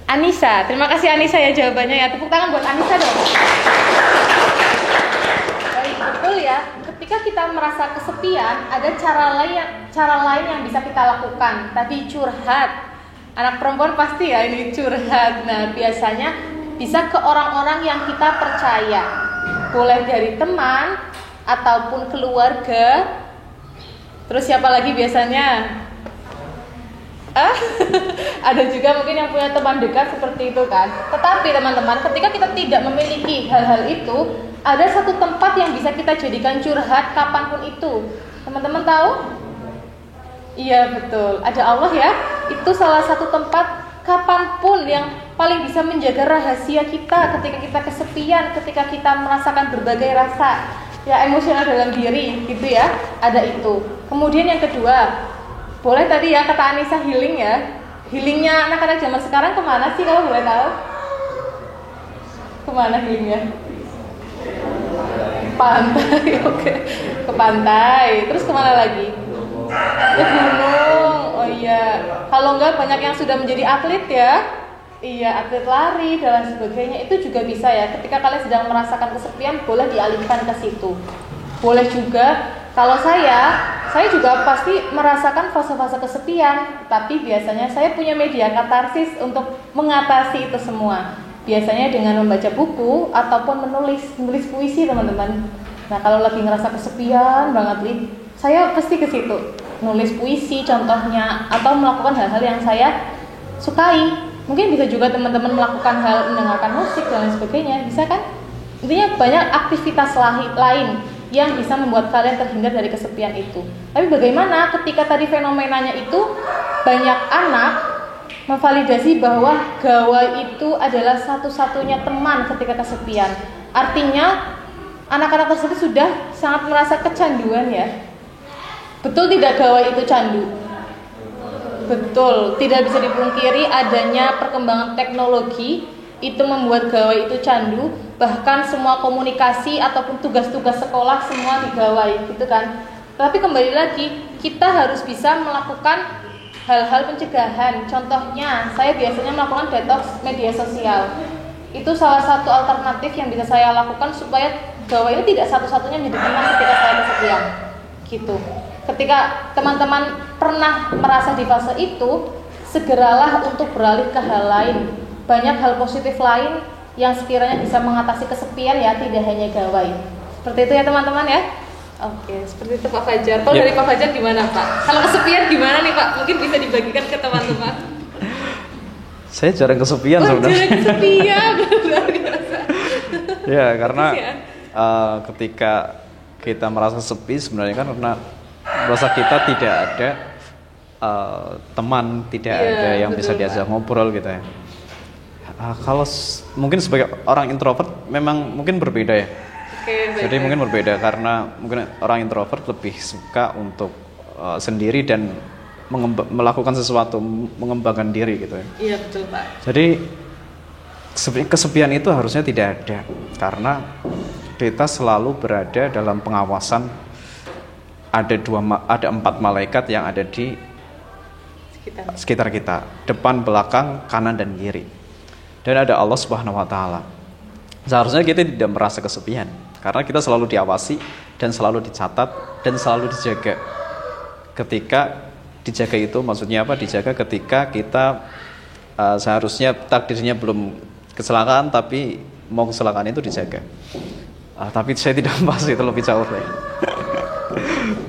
Anissa. Terima kasih Anissa ya jawabannya ya. Tepuk tangan buat Anissa dong. Baik, betul ya. Ketika kita merasa kesepian, ada cara lain yang bisa kita lakukan. Tadi curhat. Anak perempuan pasti ya ini curhat. Nah, biasanya bisa ke orang-orang yang kita percaya. Boleh dari teman ataupun keluarga. Terus siapa lagi biasanya? Ada juga mungkin yang punya teman dekat seperti itu kan. Tetapi teman-teman, ketika kita tidak memiliki hal-hal itu, ada satu tempat yang bisa kita jadikan curhat kapanpun itu. Teman-teman tahu? Iya betul, ada Allah ya. Itu salah satu tempat kapanpun yang paling bisa menjaga rahasia kita ketika kita kesepian, ketika kita merasakan berbagai rasa ya emosional dalam diri gitu ya, ada itu. Kemudian yang kedua, boleh tadi ya kata Anissa healing ya. Healingnya anak-anak zaman sekarang kemana sih kalau boleh tahu? Kemana healingnya? Pantai, oke. Ke pantai, terus kemana lagi? Ke gunung, oh iya. Kalau enggak banyak yang sudah menjadi atlet ya. Iya, atlet lari dan sebagainya, itu juga bisa ya. Ketika kalian sedang merasakan kesepian, boleh dialihkan ke situ. Boleh juga, kalau saya juga pasti merasakan fase-fase kesepian, tapi biasanya saya punya media katarsis untuk mengatasi itu semua. Biasanya dengan membaca buku ataupun menulis puisi teman-teman. Nah kalau lagi ngerasa kesepian banget nih, saya pasti ke situ nulis puisi contohnya, atau melakukan hal-hal yang saya sukai. Mungkin bisa juga teman-teman melakukan hal mendengarkan musik dan lain sebagainya, bisa kan? Intinya banyak aktivitas lain yang bisa membuat kalian terhindar dari kesepian itu. Tapi bagaimana ketika tadi fenomenanya itu banyak anak memvalidasi bahwa gawai itu adalah satu-satunya teman ketika kesepian. Artinya anak-anak tersebut sudah sangat merasa kecanduan ya. Betul tidak gawai itu candu? Betul, tidak bisa dipungkiri adanya perkembangan teknologi itu membuat gawai itu candu. Bahkan semua komunikasi ataupun tugas-tugas sekolah semua di gawai gitu kan. Tapi kembali lagi, kita harus bisa melakukan hal-hal pencegahan. Contohnya, saya biasanya melakukan detox media sosial. Itu salah satu alternatif yang bisa saya lakukan supaya gawai itu tidak satu-satunya menjadi teman ketika saya kesepian. Gitu. Ketika teman-teman pernah merasa di fase itu, segeralah untuk beralih ke hal lain. Banyak hal positif lain yang sekiranya bisa mengatasi kesepian ya, tidak hanya gawai. Seperti itu ya teman-teman ya. Oke, seperti itu Pak Fajar. Kalau dari Pak Fajar gimana Pak? Kalau kesepian gimana nih Pak? Mungkin bisa dibagikan ke teman-teman. Saya jarang kesepian sebenarnya. Jarang kesepian. Ya, karena ketika kita merasa sepi sebenarnya kan karena merasa kita tidak ada teman, tidak ada yang bisa diajak ngobrol gitu ya. Kalau mungkin sebagai orang introvert memang mungkin berbeda ya. Jadi mungkin berbeda karena mungkin orang introvert lebih suka untuk sendiri dan melakukan sesuatu, mengembangkan diri gitu ya. Iya betul Pak. Jadi kesepian itu harusnya tidak ada karena kita selalu berada dalam pengawasan. Ada 4 malaikat yang ada di sekitar kita, depan, belakang, kanan dan kiri. Dan ada Allah Subhanahu wa taala. Seharusnya kita tidak merasa kesepian karena kita selalu diawasi dan selalu dicatat dan selalu dijaga. Ketika dijaga itu maksudnya apa? Dijaga ketika kita seharusnya takdirnya belum kecelakaan tapi mau kecelakaan itu dijaga. Tapi saya tidak bahas itu lebih jauh ya.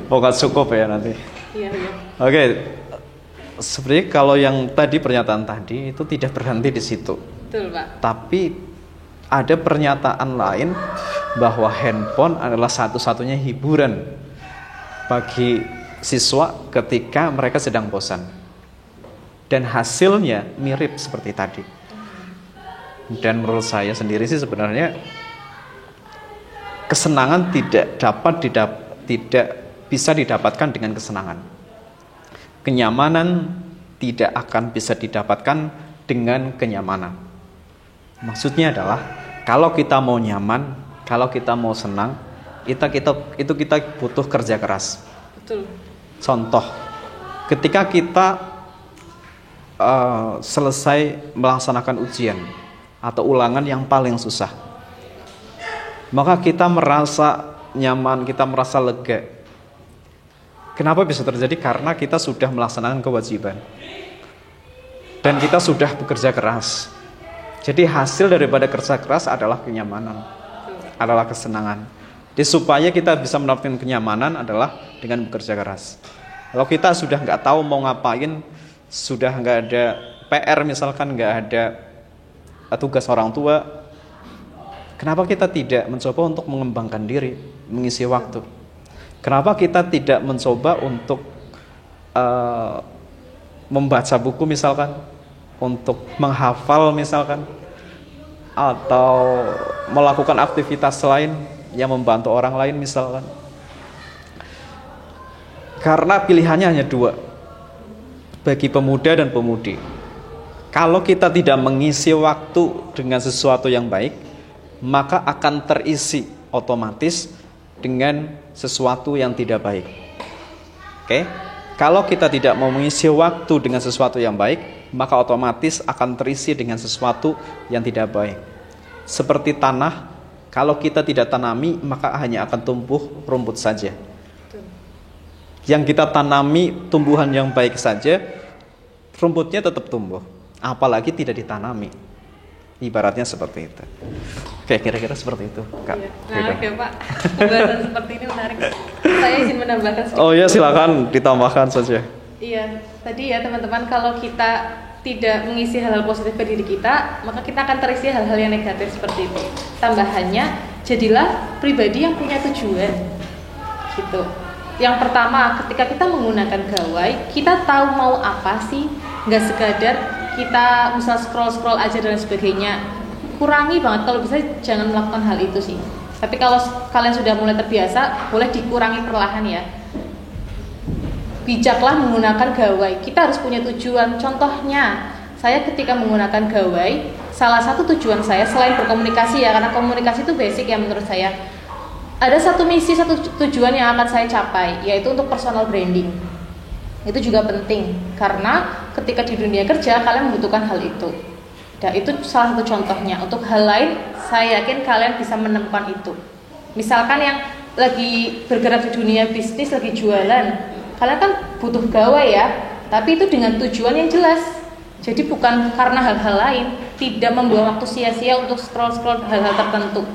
Pokoknya cukup ya nanti. Iya. Oke. Sebenarnya kalau yang tadi pernyataan tadi itu tidak berhenti di situ. Betul, Pak. Tapi ada pernyataan lain bahwa handphone adalah satu-satunya hiburan bagi siswa ketika mereka sedang bosan. Dan hasilnya mirip seperti tadi. Dan menurut saya sendiri sih sebenarnya kesenangan tidak bisa didapatkan dengan kesenangan. Kenyamanan tidak akan bisa didapatkan dengan kenyamanan. Maksudnya adalah kalau kita mau nyaman, kalau kita mau senang, kita butuh kerja keras. Betul. Contoh, ketika kita selesai melaksanakan ujian atau ulangan yang paling susah, maka kita merasa nyaman, kita merasa lega. Kenapa bisa terjadi? Karena kita sudah melaksanakan kewajiban dan kita sudah bekerja keras. Jadi hasil daripada kerja keras adalah kenyamanan, adalah kesenangan. Jadi supaya kita bisa mendapatkan kenyamanan adalah dengan bekerja keras. Kalau kita sudah nggak tahu mau ngapain, sudah nggak ada PR misalkan, nggak ada tugas orang tua, kenapa kita tidak mencoba untuk mengembangkan diri, mengisi waktu? Kenapa kita tidak mencoba untuk membaca buku misalkan, untuk menghafal misalkan, atau melakukan aktivitas lain yang membantu orang lain misalkan. Karena pilihannya hanya dua bagi pemuda dan pemudi. Kalau kita tidak mengisi waktu dengan sesuatu yang baik, maka akan terisi otomatis dengan sesuatu yang tidak baik. Oke? Kalau kita tidak mau mengisi waktu dengan sesuatu yang baik, maka otomatis akan terisi dengan sesuatu yang tidak baik. Seperti tanah, kalau kita tidak tanami, maka hanya akan tumbuh rumput saja. Yang kita tanami tumbuhan yang baik saja, rumputnya tetap tumbuh. Apalagi tidak ditanami. Ibaratnya seperti itu. Oke, kira-kira seperti itu, Kak. Iya. Menarik ya, Pak. Pembahasan seperti ini menarik. Saya izin menambahkan sedikit. Oh ya, silakan ditambahkan saja. Iya, tadi ya teman-teman, kalau kita tidak mengisi hal-hal positif ke diri kita, maka kita akan terisi hal-hal yang negatif seperti itu. Tambahannya, jadilah pribadi yang punya tujuan. Gitu. Yang pertama, ketika kita menggunakan gawai, kita tahu mau apa sih, nggak sekadar kita misal scroll aja dan sebagainya. Kurangi banget, kalau bisa jangan melakukan hal itu sih. Tapi kalau kalian sudah mulai terbiasa, boleh dikurangi perlahan ya. Bijaklah menggunakan gawai. Kita harus punya tujuan. Contohnya, saya ketika menggunakan gawai, salah satu tujuan saya selain berkomunikasi ya, karena komunikasi itu basic ya menurut saya. Ada satu misi, satu tujuan yang akan saya capai, yaitu untuk personal branding. Itu juga penting, karena ketika di dunia kerja kalian membutuhkan hal itu. Dan itu salah satu contohnya. Untuk hal lain, saya yakin kalian bisa menemukan itu. Misalkan yang lagi bergerak di dunia bisnis, lagi jualan, kalian kan butuh gawai ya, tapi itu dengan tujuan yang jelas. Jadi bukan karena hal-hal lain, tidak membuang waktu sia-sia untuk scroll hal-hal tertentu.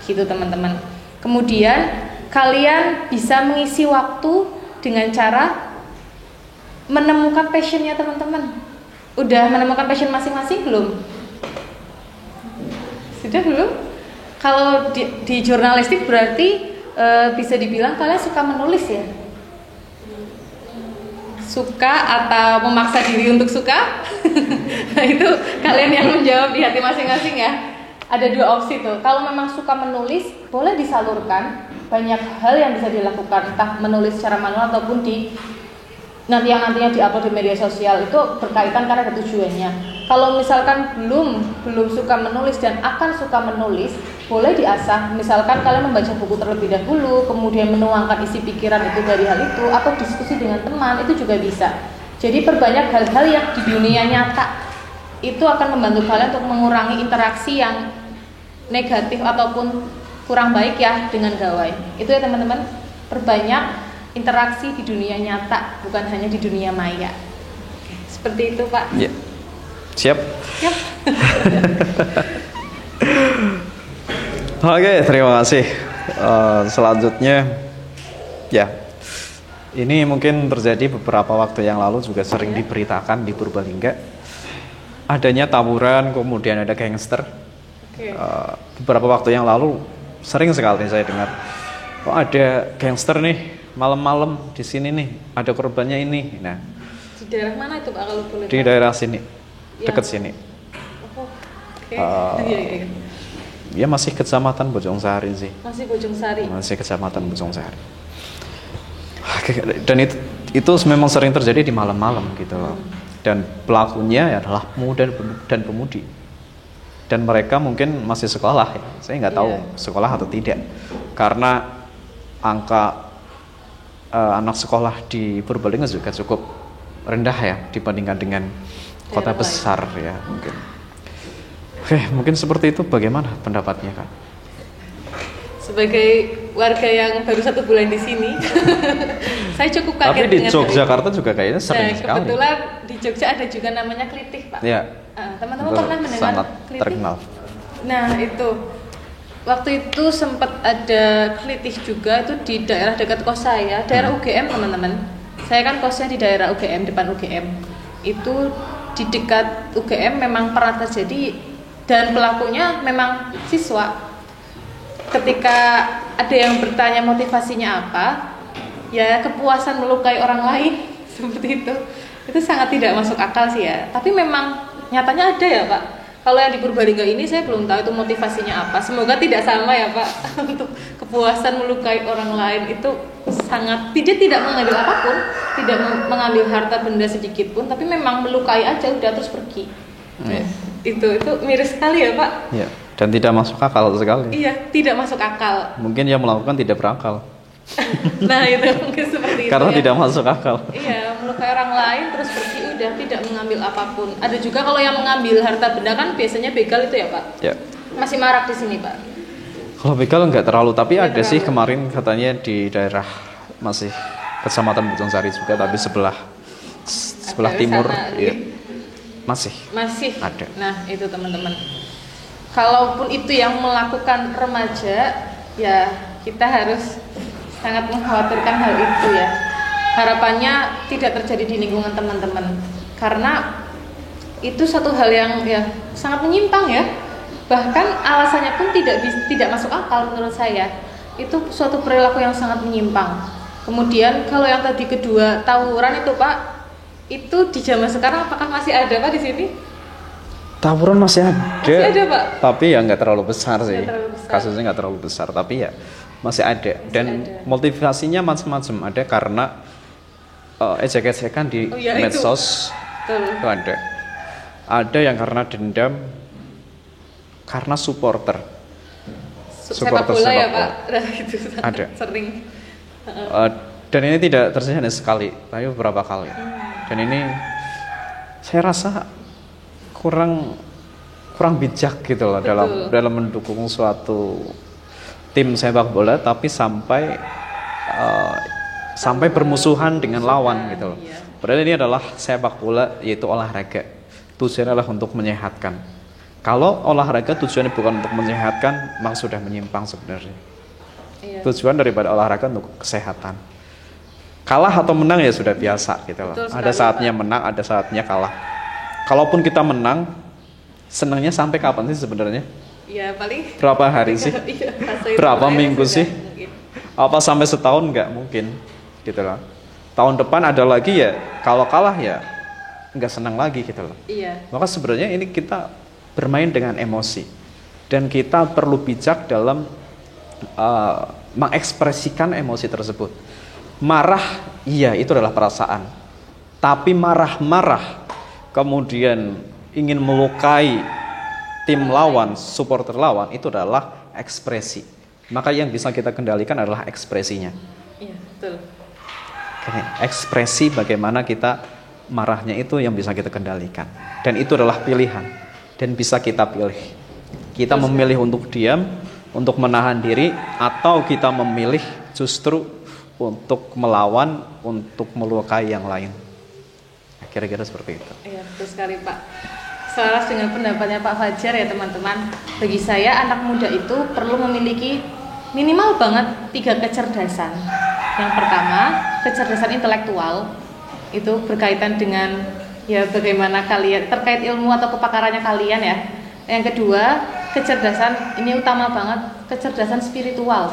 Gitu teman-teman. Kemudian kalian bisa mengisi waktu dengan cara menemukan passionnya teman-teman. Udah menemukan passion masing-masing belum? Sudah belum? Kalau di jurnalistik berarti bisa dibilang kalian suka menulis ya? Suka atau memaksa diri untuk suka? Nah itu kalian yang menjawab di hati masing-masing ya. Ada dua opsi tuh. Kalau memang suka menulis, boleh disalurkan. Banyak hal yang bisa dilakukan, entah menulis secara manual ataupun nantinya diupload di media sosial. Itu berkaitan karena ada tujuannya. Kalau misalkan belum suka menulis dan akan suka menulis, boleh diasah. Misalkan kalian membaca buku terlebih dahulu, kemudian menuangkan isi pikiran itu dari hal itu, atau diskusi dengan teman, itu juga bisa. Jadi perbanyak hal-hal yang di dunia nyata. Itu akan membantu kalian untuk mengurangi interaksi yang negatif ataupun kurang baik ya dengan gawai. Itu ya teman-teman, perbanyak interaksi di dunia nyata, bukan hanya di dunia maya. Seperti itu Pak. Ya. Siap. Siap. Oke, terima kasih. Selanjutnya, ya, ini mungkin terjadi beberapa waktu yang lalu juga sering diberitakan di Purbalingga. Adanya tawuran, kemudian ada gangster. Beberapa waktu yang lalu sering sekali saya dengar, kok ada gangster nih malam-malam di sini nih, ada korbannya ini. Nah, di daerah mana itu Pak kalau boleh? Di daerah sini, dekat sini. Iya. Ya masih kecamatan Bojongsari sih. Masih Bojongsari. Masih kecamatan Bojongsari. Dan itu memang sering terjadi di malam-malam gitu loh. Dan pelakunya adalah pemuda dan pemudi. Dan mereka mungkin masih sekolah ya. Saya nggak tahu sekolah atau tidak. Karena angka anak sekolah di Purbalingga juga cukup rendah ya dibandingkan dengan kota besar ya mungkin. Oke, mungkin seperti itu. Bagaimana pendapatnya Kak? Sebagai warga yang baru 1 bulan di sini, saya cukup kaget. Tapi di Yogyakarta juga kayaknya sering sekali. Kebetulan di Jogja ada juga namanya Klitih Pak. Ya. Teman-teman pernah mendengar sangat Klitih? Terkenal. Nah itu, waktu itu sempat ada Klitih juga, itu di daerah dekat kos saya, daerah UGM teman-teman. Saya kan kosnya di daerah UGM, depan UGM. Itu di dekat UGM memang pernah terjadi. Dan pelakunya memang siswa. Ketika ada yang bertanya motivasinya apa, ya kepuasan melukai orang lain seperti itu sangat tidak masuk akal sih ya. Tapi memang nyatanya ada ya Pak. Kalau yang di Purbalingga ini saya belum tahu itu motivasinya apa. Semoga tidak sama ya Pak. Untuk kepuasan melukai orang lain itu sangat, tidak mengambil apapun, tidak mengambil harta benda sedikit pun, tapi memang melukai aja udah terus pergi. Itu miris sekali ya Pak. Iya. Dan tidak masuk akal sekali. Iya, tidak masuk akal. Mungkin yang melakukan tidak berakal. Nah itu mungkin seperti itu. Karena ya. tidak masuk akal. Iya, melukai orang lain terus pergi udah tidak mengambil apapun. Ada juga kalau yang mengambil harta benda kan biasanya begal itu ya Pak. Ya. Masih marak di sini Pak. Kalau begal enggak terlalu, tapi Nggak ada sih terlalu. kemarin katanya di daerah masih Kecamatan Bojongsari juga, tapi sebelah Ada timur, sana, ya, masih. Ada. Ada. Nah itu teman-teman. Kalaupun itu yang melakukan remaja, ya kita harus sangat mengkhawatirkan hal itu ya. Harapannya tidak terjadi di lingkungan teman-teman, karena itu satu hal yang ya sangat menyimpang ya. Bahkan alasannya pun tidak masuk akal menurut saya. Itu suatu perilaku yang sangat menyimpang. Kemudian kalau yang tadi kedua tawuran itu Pak, itu di zaman sekarang apakah masih ada Pak di sini? Tawuran masih ada. Masih ada, Pak? Tapi ya nggak terlalu besar sih. Nggak terlalu besar. Kasusnya nggak terlalu besar, tapi ya masih ada. Dan ada. motivasinya macam-macam. Ada karena ejek-ejekan di Oh, ya, medsos. Betul. Itu ada. Ada yang karena dendam, karena supporter. Sepak bola ya sepak Pak. Nah, itu Ada. sering. Dan ini tidak terjadi hanya sekali, tapi beberapa kali. Dan ini saya rasa kurang bijak gitu loh Betul. dalam mendukung suatu tim sepak bola, tapi sampai bermusuhan dengan lawan gitu loh. Iya. Padahal ini adalah sepak bola, yaitu olahraga. Tujuannya adalah untuk menyehatkan. Kalau olahraga tujuannya bukan untuk menyehatkan, maka sudah menyimpang sebenarnya. Iya. Tujuan daripada olahraga untuk kesehatan. Kalah atau menang ya sudah biasa gitu loh. Betul sekali, Ada saatnya Pak. menang, ada saatnya kalah. Kalaupun kita menang, senangnya sampai kapan sih sebenarnya? Ya paling Berapa hari sih? Iya, fase itu Berapa mulai minggu sudah sih? mungkin. Apa sampai setahun? Nggak mungkin gitu loh. Tahun depan ada lagi ya, kalau kalah ya nggak senang lagi gitu loh. Iya. Maka sebenarnya ini kita bermain dengan emosi, dan kita perlu bijak dalam mengekspresikan emosi tersebut. Marah, iya itu adalah perasaan. Tapi marah-marah kemudian ingin melukai tim lawan, supporter lawan, itu adalah ekspresi. Maka yang bisa kita kendalikan adalah ekspresinya. Iya, betul. Oke, ekspresi bagaimana kita marahnya itu yang bisa kita kendalikan. Dan itu adalah pilihan. Dan bisa kita pilih. Kita memilih untuk diam, untuk menahan diri, atau kita memilih justru untuk melawan, untuk melukai yang lain. Kira-kira seperti itu. Iya, betul sekali Pak. Selaras dengan pendapatnya Pak Fajar ya teman-teman. Bagi saya anak muda itu perlu memiliki minimal banget 3 kecerdasan. Yang pertama, kecerdasan intelektual. Itu berkaitan dengan ya bagaimana kalian terkait ilmu atau kepakarannya kalian ya. Yang kedua, kecerdasan ini utama banget, kecerdasan spiritual.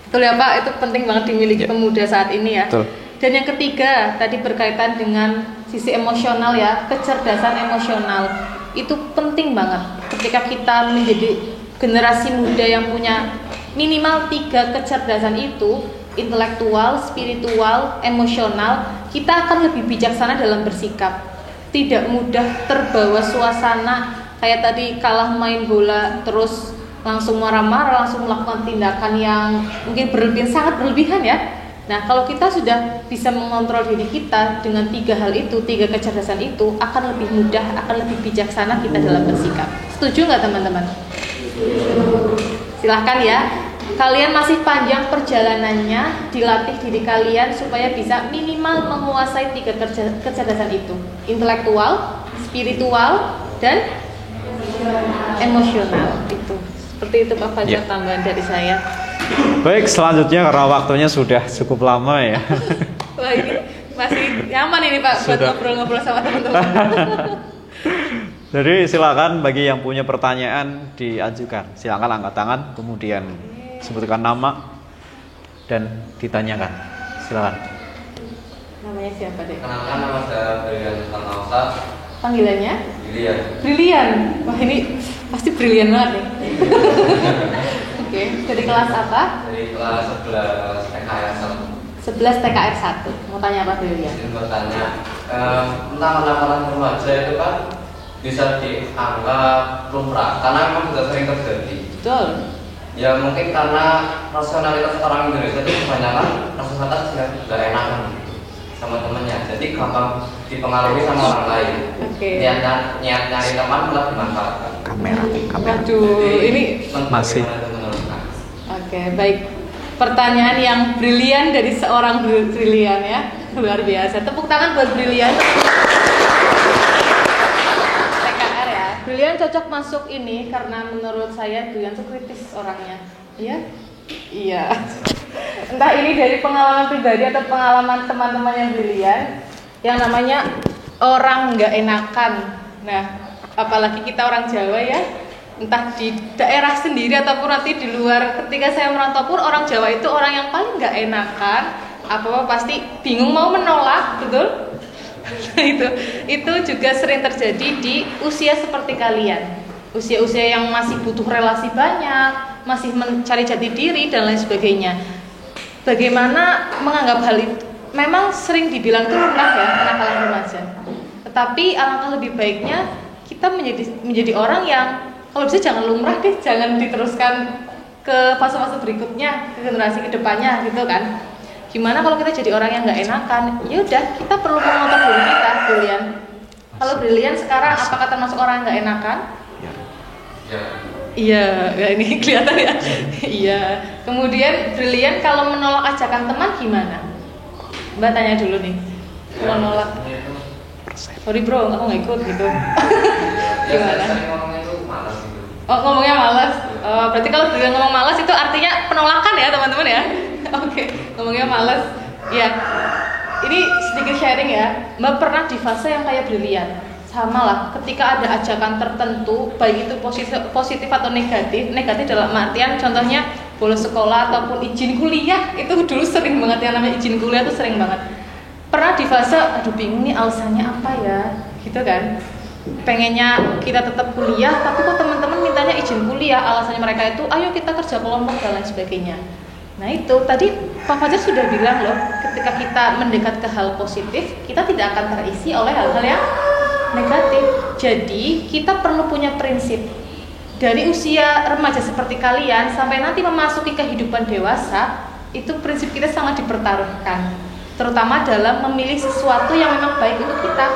Betul ya Pak, itu penting banget dimiliki Ya. pemuda saat ini ya. Betul. Dan yang ketiga, tadi berkaitan dengan sisi emosional ya, kecerdasan emosional. Itu penting banget ketika kita menjadi generasi muda yang punya minimal 3 kecerdasan itu, intelektual, spiritual, emosional, kita akan lebih bijaksana dalam bersikap. Tidak mudah terbawa suasana kayak tadi kalah main bola terus langsung marah-marah, langsung melakukan tindakan yang mungkin berlebihan, sangat berlebihan ya. Nah, kalau kita sudah bisa mengontrol diri kita dengan 3 hal itu, 3 kecerdasan itu, akan lebih mudah, akan lebih bijaksana kita dalam bersikap. Setuju nggak teman-teman? Silahkan ya. Kalian masih panjang perjalanannya, dilatih diri kalian supaya bisa minimal menguasai 3 kecerdasan itu. Intelektual, spiritual, dan emosional. Itu. Seperti itu Pak Fajar, Ya. tambahan dari saya. Baik, selanjutnya karena waktunya sudah cukup lama ya. Wah ini masih nyaman ini Pak buat Sudah. ngobrol-ngobrol sama teman-teman. Jadi silakan bagi yang punya pertanyaan diajukan. Silakan angkat tangan, kemudian sebutkan nama dan ditanyakan. Silakan. Namanya siapa deh? Kenalkan, nama saya Brilian Tanausa. Panggilannya? Brilian. Brilian. Wah, ini pasti brilian banget nih. Oke, dari kelas apa? Dari kelas 11 TKR 1. 11 TKR 1. Mau tanya apa Brilian? Jadi mau tanya tentang kenakalan remaja itu kan bisa dianggap lumrah karena memang sudah sering terjadi. Betul. Ya mungkin karena rasionalitas orang Indonesia itu kebanyakan rasionalitas nggak enakan gitu sama temennya, jadi gampang dipengaruhi sama orang lain. Oke. Niat nyari teman malah dimanfaatkan. Kamera. Waduh, ini Masih. Oke, baik. Pertanyaan yang brilian dari seorang brilian ya. Luar biasa. Tepuk tangan buat Brilian. TKR ya. Brilian cocok masuk ini karena menurut saya Brilian tuh kritis orangnya. Iya? Iya. Entah ini dari pengalaman pribadi atau pengalaman teman-teman yang Brilian, yang namanya orang nggak enakan. Nah, apalagi kita orang Jawa ya, entah di daerah sendiri ataupun nanti di luar. Ketika saya merantau pun orang Jawa itu orang yang paling nggak enakan, apa-apa pasti bingung mau menolak, betul? itu juga sering terjadi di usia seperti kalian, usia-usia yang masih butuh relasi banyak, masih mencari jati diri dan lain sebagainya. Bagaimana menganggap hal itu? Memang sering dibilang itu lumrah ya, kenakalan remaja. Tetapi alangkah lebih baiknya kita menjadi orang yang kalau bisa jangan lumrah deh, jangan diteruskan ke fase-fase berikutnya, ke generasi kedepannya gitu kan. Gimana kalau kita jadi orang yang nggak enakan? Ya udah, kita perlu mengontrol diri kita, Brilian. Kalau Brilian sekarang apakah termasuk orang yang nggak enakan? Ya. Iya, ya ini kelihatan ya. Iya. Kemudian Brilian kalau menolak ajakan teman gimana? Mbak tanya dulu nih. Kalau nolak, sorry bro, aku nggak ikut gitu. Gimana? Ngomongnya itu malas gitu. Oh, ngomongnya malas. Berarti kalau Brilian ngomong malas itu artinya penolakan ya teman-teman ya? Oke, ngomongnya malas. Ya, ini sedikit sharing ya. Mbak pernah di fase yang kayak Brilian. Sama lah, ketika ada ajakan tertentu, baik itu positif atau negatif dalam artian contohnya bolos sekolah ataupun izin kuliah, itu dulu sering banget yang namanya izin kuliah tuh sering banget. Pernah di fase, aduh bingung nih alasannya apa ya, gitu kan? Pengennya kita tetap kuliah, tapi kok teman-teman mintanya izin kuliah, alasannya mereka itu, ayo kita kerja kelompok dan lain sebagainya. Nah itu tadi Pak Fajar sudah bilang loh, ketika kita mendekat ke hal positif, kita tidak akan terisi oleh hal-hal yang negatif. Jadi kita perlu punya prinsip. Dari usia remaja seperti kalian sampai nanti memasuki kehidupan dewasa, itu prinsip kita sangat dipertaruhkan, terutama dalam memilih sesuatu yang memang baik untuk kita.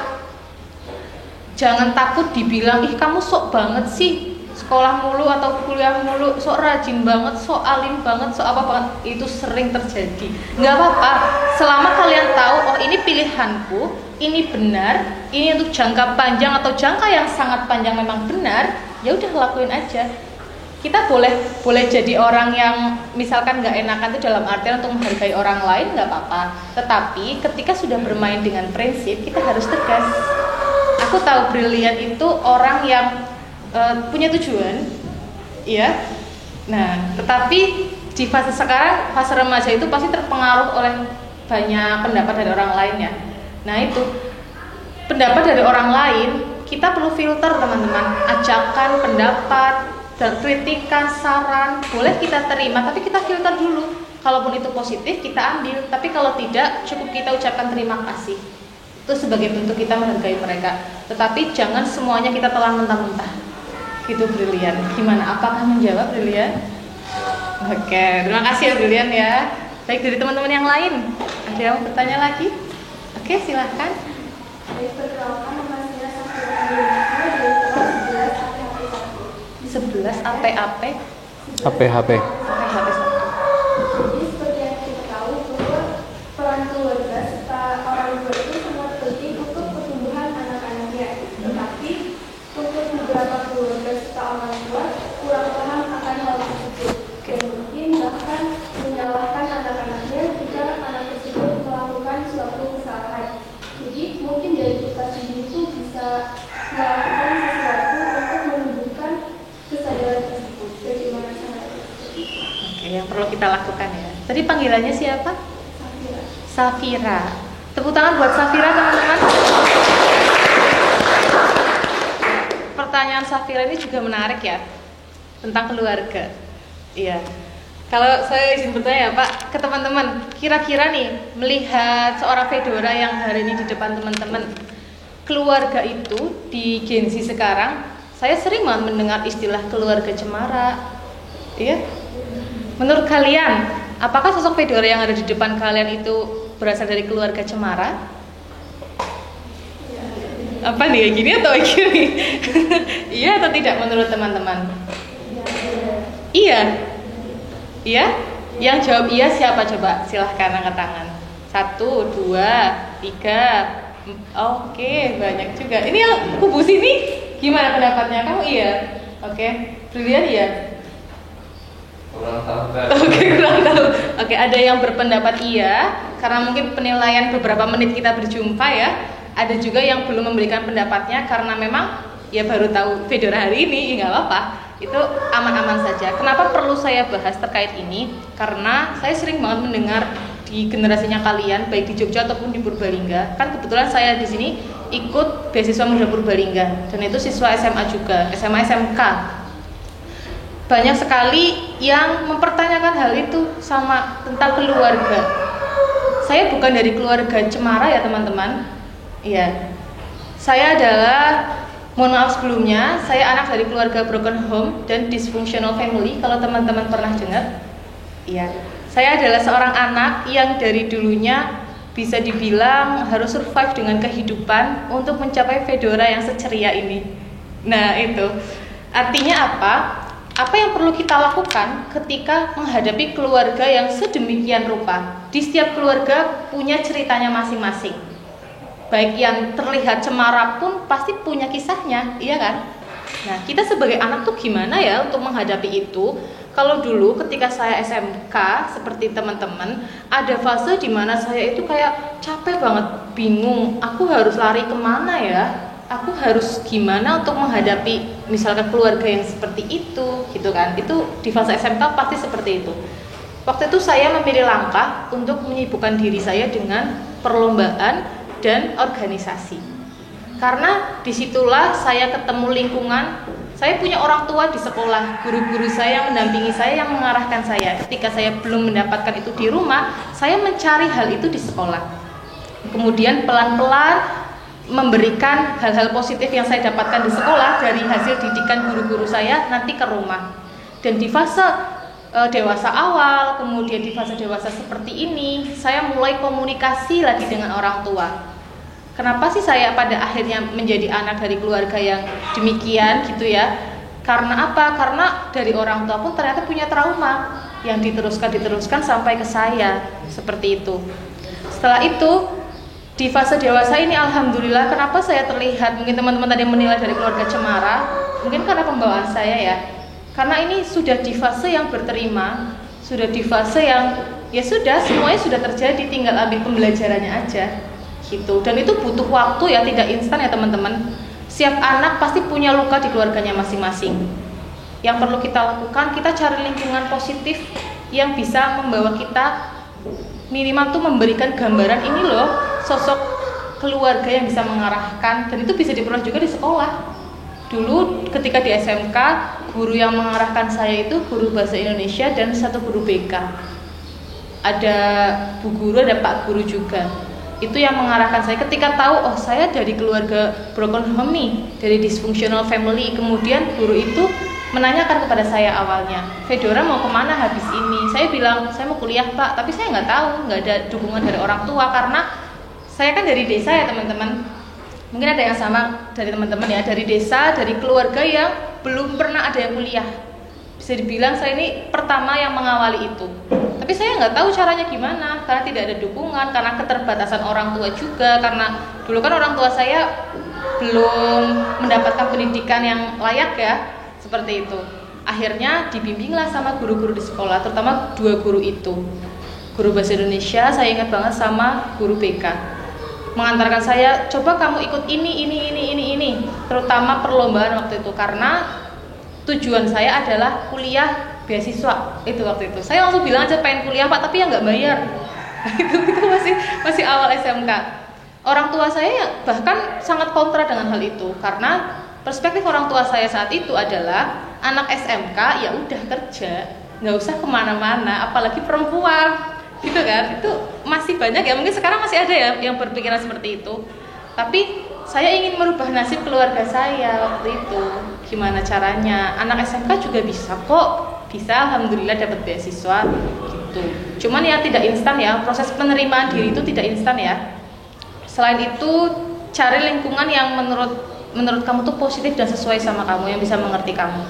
Jangan takut dibilang, ih kamu sok banget sih, sekolah mulu atau kuliah mulu, sok rajin banget, sok alim banget, sok apa banget. Itu sering terjadi. Nggak apa-apa, selama kalian tahu, oh ini pilihanku, ini benar, ini untuk jangka panjang atau jangka yang sangat panjang memang benar, ya udah lakuin aja. Kita boleh jadi orang yang misalkan nggak enakan itu dalam artian untuk menghargai orang lain, nggak apa-apa. Tetapi ketika sudah bermain dengan prinsip, kita harus tegas. Aku tahu Brilian itu orang yang punya tujuan, ya. Nah, tetapi di fase sekarang, fase remaja itu pasti terpengaruh oleh banyak pendapat dari orang lain ya. Nah itu, pendapat dari orang lain, kita perlu filter teman-teman. Ajakan, pendapat, dan kritikan, saran, boleh kita terima, tapi kita filter dulu. Kalaupun itu positif, kita ambil. Tapi kalau tidak, cukup kita ucapkan terima kasih. Itu sebagai bentuk kita menghargai mereka. Tetapi jangan semuanya kita telan mentah-mentah. Gitu Brilian. Gimana? Apakah menjawab Brilian? Oke, terima kasih ya Brilian ya. Baik, dari teman-teman yang lain, ada yang bertanya lagi? Oke, silahkan. Perkenalkan nama saya Safira dari kelas 11 APHP 1. HPHP. HPHP 1. Jadi seperti yang kita tahu bahwa peran keluarga serta orang tua itu sangat penting untuk pertumbuhan anak-anaknya. Tetapi untuk beberapa keluarga serta orang tua kurang paham akan hal tersebut dan mungkin bahkan menyalahkan anak-anaknya jika anak tersebut melakukan suatu kesalahan. Jadi mungkin dari kita sendiri itu bisa melakukan sesuatu untuk menunjukkan kesadaran tersebut. Bagaimana caranya? Oke, yang perlu kita lakukan ya. Tadi panggilannya siapa? Safira. Safira. Tepuk tangan buat Safira teman-teman. pertanyaan Safira ini juga menarik ya, tentang keluarga. Iya. Kalau saya izin bertanya ya Pak, ke teman-teman, kira-kira nih melihat seorang Fedora yang hari ini di depan teman-teman, keluarga itu di Gen Z sekarang, saya sering banget mendengar istilah keluarga cemara. Iya. Menurut kalian, apakah sosok Fedora yang ada di depan kalian itu berasal dari keluarga cemara? Apa nih, gini atau gini? Iya atau tidak menurut teman-teman? Iya. Iya? Yang jawab iya siapa coba? Silahkan angkat tangan. 1, 2, 3. Oke, banyak juga. Ini yang kubu sini gimana pendapatnya? Kamu iya? Oke, Brilian iya? Kurang tahu. Oke, kurang tahu. Oke, ada yang berpendapat iya karena mungkin penilaian beberapa menit kita berjumpa ya. Ada juga yang belum memberikan pendapatnya karena memang ya baru tahu Fedora hari ini, ya nggak apa-apa. Itu aman-aman saja. Kenapa perlu saya bahas terkait ini? Karena saya sering banget mendengar di generasinya kalian, baik di Jogja ataupun di Purbalingga. Kan kebetulan saya di sini ikut beasiswa muda Purbalingga dan itu siswa SMA juga, SMA SMK. Banyak sekali yang mempertanyakan hal itu sama tentang keluarga. Saya bukan dari keluarga cemara ya teman-teman. Iya, saya adalah, mohon maaf sebelumnya, saya anak dari keluarga broken home dan dysfunctional family. Kalau teman-teman pernah dengar, iya, saya adalah seorang anak yang dari dulunya bisa dibilang harus survive dengan kehidupan untuk mencapai Fedora yang seceria ini. Nah itu, artinya apa? Apa yang perlu kita lakukan ketika menghadapi keluarga yang sedemikian rupa? Di setiap keluarga punya ceritanya masing-masing. Baik yang terlihat cemara pun pasti punya kisahnya, iya kan? Nah, kita sebagai anak tuh gimana ya untuk menghadapi itu? Kalau dulu ketika saya SMK, seperti teman-teman, ada fase di mana saya itu kayak capek banget, bingung, aku harus lari kemana ya? Aku harus gimana untuk menghadapi misalkan keluarga yang seperti itu, gitu kan? Itu di fase SMK pasti seperti itu. Waktu itu saya memilih langkah untuk menyibukkan diri saya dengan perlombaan dan organisasi. Karena disitulah saya ketemu lingkungan, saya punya orang tua di sekolah, guru-guru saya yang mendampingi saya, yang mengarahkan saya. Ketika saya belum mendapatkan itu di rumah, saya mencari hal itu di sekolah. Kemudian pelan-pelan memberikan hal-hal positif yang saya dapatkan di sekolah dari hasil didikan guru-guru saya nanti ke rumah. Dan di fase dewasa awal, kemudian di fase dewasa seperti ini, saya mulai komunikasi lagi dengan orang tua. Kenapa sih saya pada akhirnya menjadi anak dari keluarga yang demikian gitu ya? Karena apa? Karena dari orang tua pun ternyata punya trauma yang diteruskan sampai ke saya, seperti itu. Setelah itu di fase dewasa ini alhamdulillah, kenapa saya terlihat, mungkin teman-teman tadi menilai dari keluarga cemara, mungkin karena pembawaan saya ya. Karena ini sudah di fase yang berterima, sudah di fase yang ya sudah semuanya sudah terjadi, tinggal ambil pembelajarannya aja gitu. Dan itu butuh waktu ya, tidak instan ya teman-teman. Setiap anak pasti punya luka di keluarganya masing-masing. Yang perlu kita lakukan, kita cari lingkungan positif yang bisa membawa kita minimal tuh memberikan gambaran ini loh sosok keluarga yang bisa mengarahkan, dan itu bisa diperoleh juga di sekolah. Dulu ketika di SMK, guru yang mengarahkan saya itu guru bahasa Indonesia dan satu guru BK. Ada Bu Guru, ada Pak Guru juga. Itu yang mengarahkan saya ketika tahu, oh saya dari keluarga broken home nih, dari dysfunctional family. Kemudian guru itu menanyakan kepada saya awalnya, Fedora mau kemana habis ini? Saya bilang, saya mau kuliah Pak, tapi saya nggak tahu, nggak ada dukungan dari orang tua karena saya kan dari desa ya teman-teman. Mungkin ada yang sama dari teman-teman ya, dari desa, dari keluarga yang belum pernah ada yang kuliah. Bisa dibilang saya ini pertama yang mengawali itu. Tapi saya nggak tahu caranya gimana, karena tidak ada dukungan, karena keterbatasan orang tua juga. Karena dulu kan orang tua saya belum mendapatkan pendidikan yang layak ya, seperti itu. Akhirnya dibimbinglah sama guru-guru di sekolah, terutama dua guru itu. Guru bahasa Indonesia, saya ingat banget, sama guru BK. Mengantarkan saya, coba kamu ikut ini, terutama perlombaan waktu itu, karena tujuan saya adalah kuliah beasiswa itu waktu itu. Saya langsung bilang aja pengen kuliah Pak, tapi ya nggak bayar. itu masih awal SMK. Orang tua saya bahkan sangat kontra dengan hal itu, karena perspektif orang tua saya saat itu adalah anak SMK ya udah kerja, nggak usah kemana-mana, apalagi perempuan, gitu kan? Itu masih banyak ya, mungkin sekarang masih ada ya yang berpikiran seperti itu. Tapi saya ingin merubah nasib keluarga saya waktu itu. Gimana caranya? Anak SMK juga bisa kok, bisa, alhamdulillah dapat beasiswa gitu. Cuman ya tidak instan ya, proses penerimaan diri itu tidak instan ya. Selain itu, cari lingkungan yang menurut kamu tuh positif dan sesuai sama kamu, yang bisa mengerti kamu.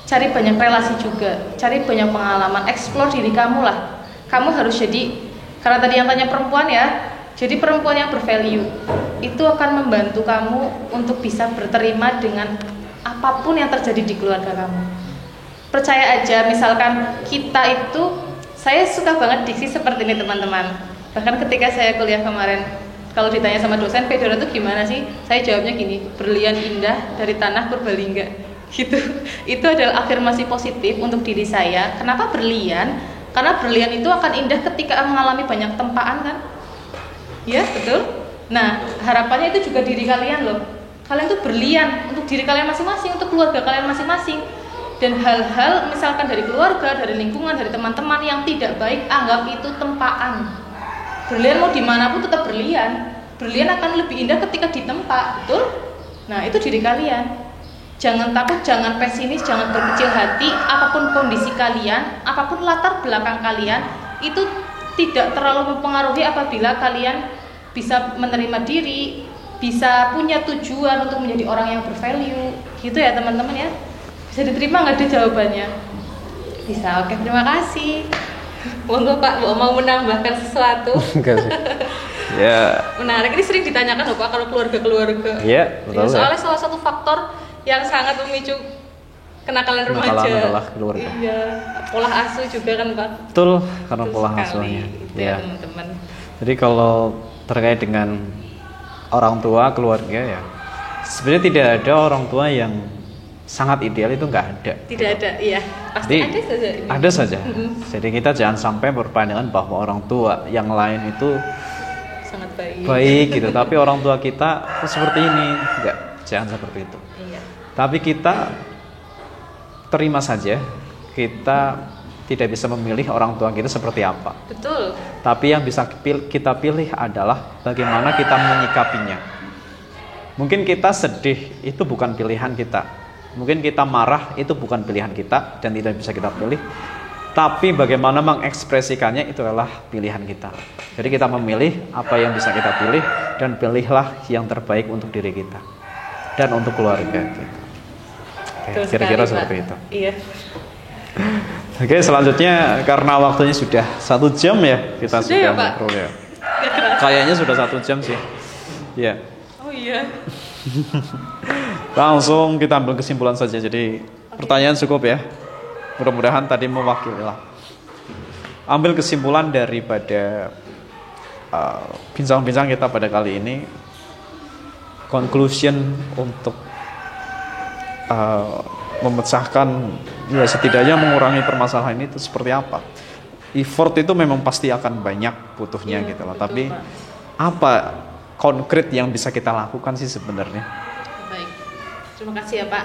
Cari banyak relasi juga, cari banyak pengalaman, explore diri kamu lah. Kamu harus jadi, karena tadi yang tanya perempuan ya, jadi perempuan yang bervalue. Itu akan membantu kamu untuk bisa berterima dengan apapun yang terjadi di keluarga kamu. Percaya aja, misalkan kita itu, saya suka banget diksi seperti ini teman-teman. Bahkan ketika saya kuliah kemarin, kalau ditanya sama dosen, Fedora itu gimana sih? Saya jawabnya gini, berlian indah dari tanah Purbalingga. Gitu. Itu adalah afirmasi positif untuk diri saya. Kenapa berlian? Karena berlian itu akan indah ketika mengalami banyak tempaan kan? Ya, betul. Nah, harapannya itu juga diri kalian loh. Kalian tuh berlian untuk diri kalian masing-masing, untuk keluarga kalian masing-masing. Dan hal-hal misalkan dari keluarga, dari lingkungan, dari teman-teman yang tidak baik, anggap itu tempaan. Berlian mau dimanapun tetap berlian. Berlian akan lebih indah ketika ditempa, betul? Nah, itu diri kalian. Jangan takut, jangan pesimis, jangan berkecil hati. Apapun kondisi kalian, apapun latar belakang kalian, itu tidak terlalu mempengaruhi apabila kalian bisa menerima diri, bisa punya tujuan untuk menjadi orang yang bervalue. Gitu ya teman-teman ya. Bisa diterima nggak deh jawabannya? Bisa, oke, terima kasih. Monggo Pak, mau menambahkan sesuatu? Enggak sih. Ya. Menarik, ini sering ditanyakan loh Pak kalau keluarga-keluarga. Iya, betul. Soalnya salah satu faktor yang sangat memicu kenakalan remaja. Kenakalan adalah keluarga. Iya, pola asuh juga kan Pak. Betul, karena Betul pola sekali, asuhnya. gitu Ya. ya teman-teman. Jadi kalau terkait dengan orang tua, keluarga ya, sebenarnya tidak ada orang tua yang sangat ideal, itu nggak ada. Tidak ada, iya. Pasti Jadi, ada saja. Ini. Ada saja. Jadi kita jangan sampai berpandangan bahwa orang tua yang lain itu Sangat baik. baik gitu, tapi orang tua kita seperti ini, enggak, jangan seperti itu. Iya. Tapi kita terima saja, kita tidak bisa memilih orang tua kita seperti apa. Betul. Tapi yang bisa kita pilih adalah bagaimana kita menyikapinya. Mungkin kita sedih, itu bukan pilihan kita. Mungkin kita marah, itu bukan pilihan kita dan tidak bisa kita pilih. Tapi bagaimana mengekspresikannya itu adalah pilihan kita. Jadi kita memilih apa yang bisa kita pilih, dan pilihlah yang terbaik untuk diri kita dan untuk keluarga gitu. Oke, kira-kira seperti itu. Iya. Oke, selanjutnya karena waktunya sudah 1 jam ya, kita Sudah ya, sudah Pak? ngobrol ya. Nggak kerasa. Kayaknya sudah 1 jam sih. Ya. Oh iya. Langsung kita ambil kesimpulan saja. Jadi pertanyaan cukup ya. Mudah-mudahan tadi mewakili lah. Ambil kesimpulan daripada bincang-bincang kita pada kali ini. Conclusion untuk memecahkan, ya setidaknya mengurangi permasalahan ini itu seperti apa. Effort itu memang pasti akan banyak butuhnya Iya, gitu loh. betul, Tapi Pak. apa konkret yang bisa kita lakukan sih sebenarnya? Baik. Terima kasih ya Pak.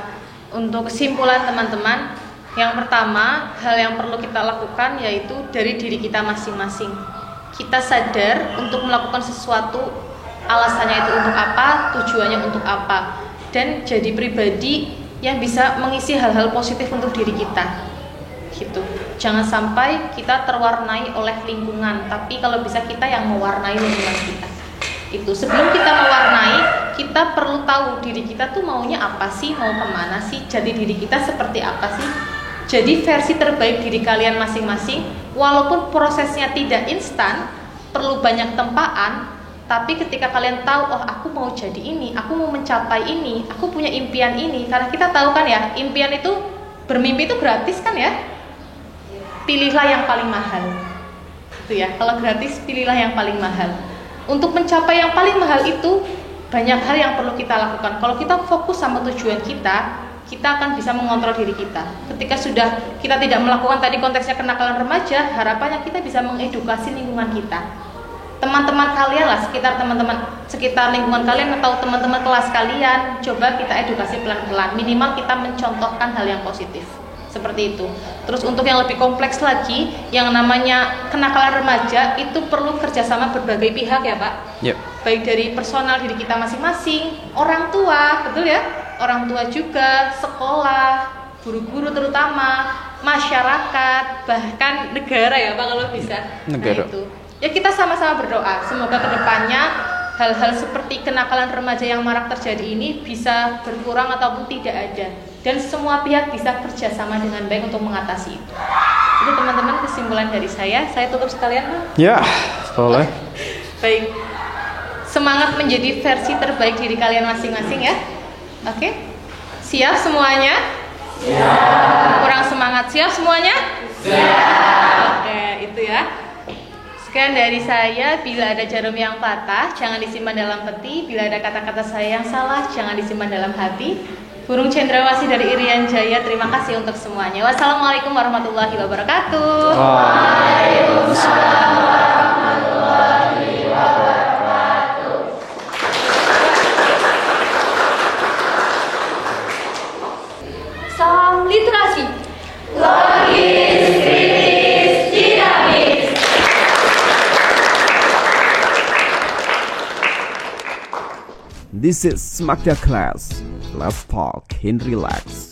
Untuk kesimpulan teman-teman, yang pertama, hal yang perlu kita lakukan yaitu dari diri kita masing-masing. Kita sadar untuk melakukan sesuatu, alasannya itu untuk apa, tujuannya untuk apa, dan jadi pribadi yang bisa mengisi hal-hal positif untuk diri kita. Gitu. Jangan sampai kita terwarnai oleh lingkungan, tapi kalau bisa kita yang mewarnai lingkungan kita. Itu sebelum kita mewarnai, kita perlu tahu diri kita tuh maunya apa sih, mau kemana sih, jadi diri kita seperti apa sih. Jadi versi terbaik diri kalian masing-masing, walaupun prosesnya tidak instan, perlu banyak tempaan, tapi ketika kalian tahu, oh aku mau jadi ini, aku mau mencapai ini, aku punya impian ini, karena kita tahu kan ya, impian itu, bermimpi itu gratis kan ya. Pilihlah yang paling mahal. Itu ya, kalau gratis pilihlah yang paling mahal. Untuk mencapai yang paling mahal itu banyak hal yang perlu kita lakukan. Kalau kita fokus sama tujuan kita akan bisa mengontrol diri kita. Ketika sudah kita tidak melakukan tadi konteksnya kenakalan remaja, harapannya kita bisa mengedukasi lingkungan kita. teman-teman kalian lah, sekitar lingkungan kalian atau teman-teman kelas kalian, coba kita edukasi pelan-pelan, minimal kita mencontohkan hal yang positif seperti itu. Terus untuk yang lebih kompleks lagi, yang namanya kenakalan remaja itu perlu kerjasama berbagai pihak ya Pak. Yep. Baik dari personal diri kita masing-masing, orang tua, betul ya, orang tua juga, sekolah, guru-guru terutama, masyarakat, bahkan negara ya Pak kalau bisa. Negara. Nah itu. Ya kita sama-sama berdoa, semoga kedepannya hal-hal seperti kenakalan remaja yang marak terjadi ini bisa berkurang ataupun tidak ada, dan semua pihak bisa kerjasama dengan baik untuk mengatasi itu. Itu teman-teman kesimpulan dari saya tutup sekalian Pak. Ya, boleh. Baik, semangat menjadi versi terbaik diri kalian masing-masing ya. Oke, siap semuanya? Siap. Kurang semangat, siap semuanya? Siap. Oke, itu ya. Sekian dari saya. Bila ada jarum yang patah, jangan disimpan dalam peti. Bila ada kata-kata saya yang salah, jangan disimpan dalam hati. Burung Cendrawasih dari Irian Jaya, terima kasih untuk semuanya. Wassalamualaikum warahmatullahi wabarakatuh. Waalaikumsalam warahmatullahi wabarakatuh. Salam literasi. Logis, kritis, dinamis. This is Smakta Class. Let's talk and relax.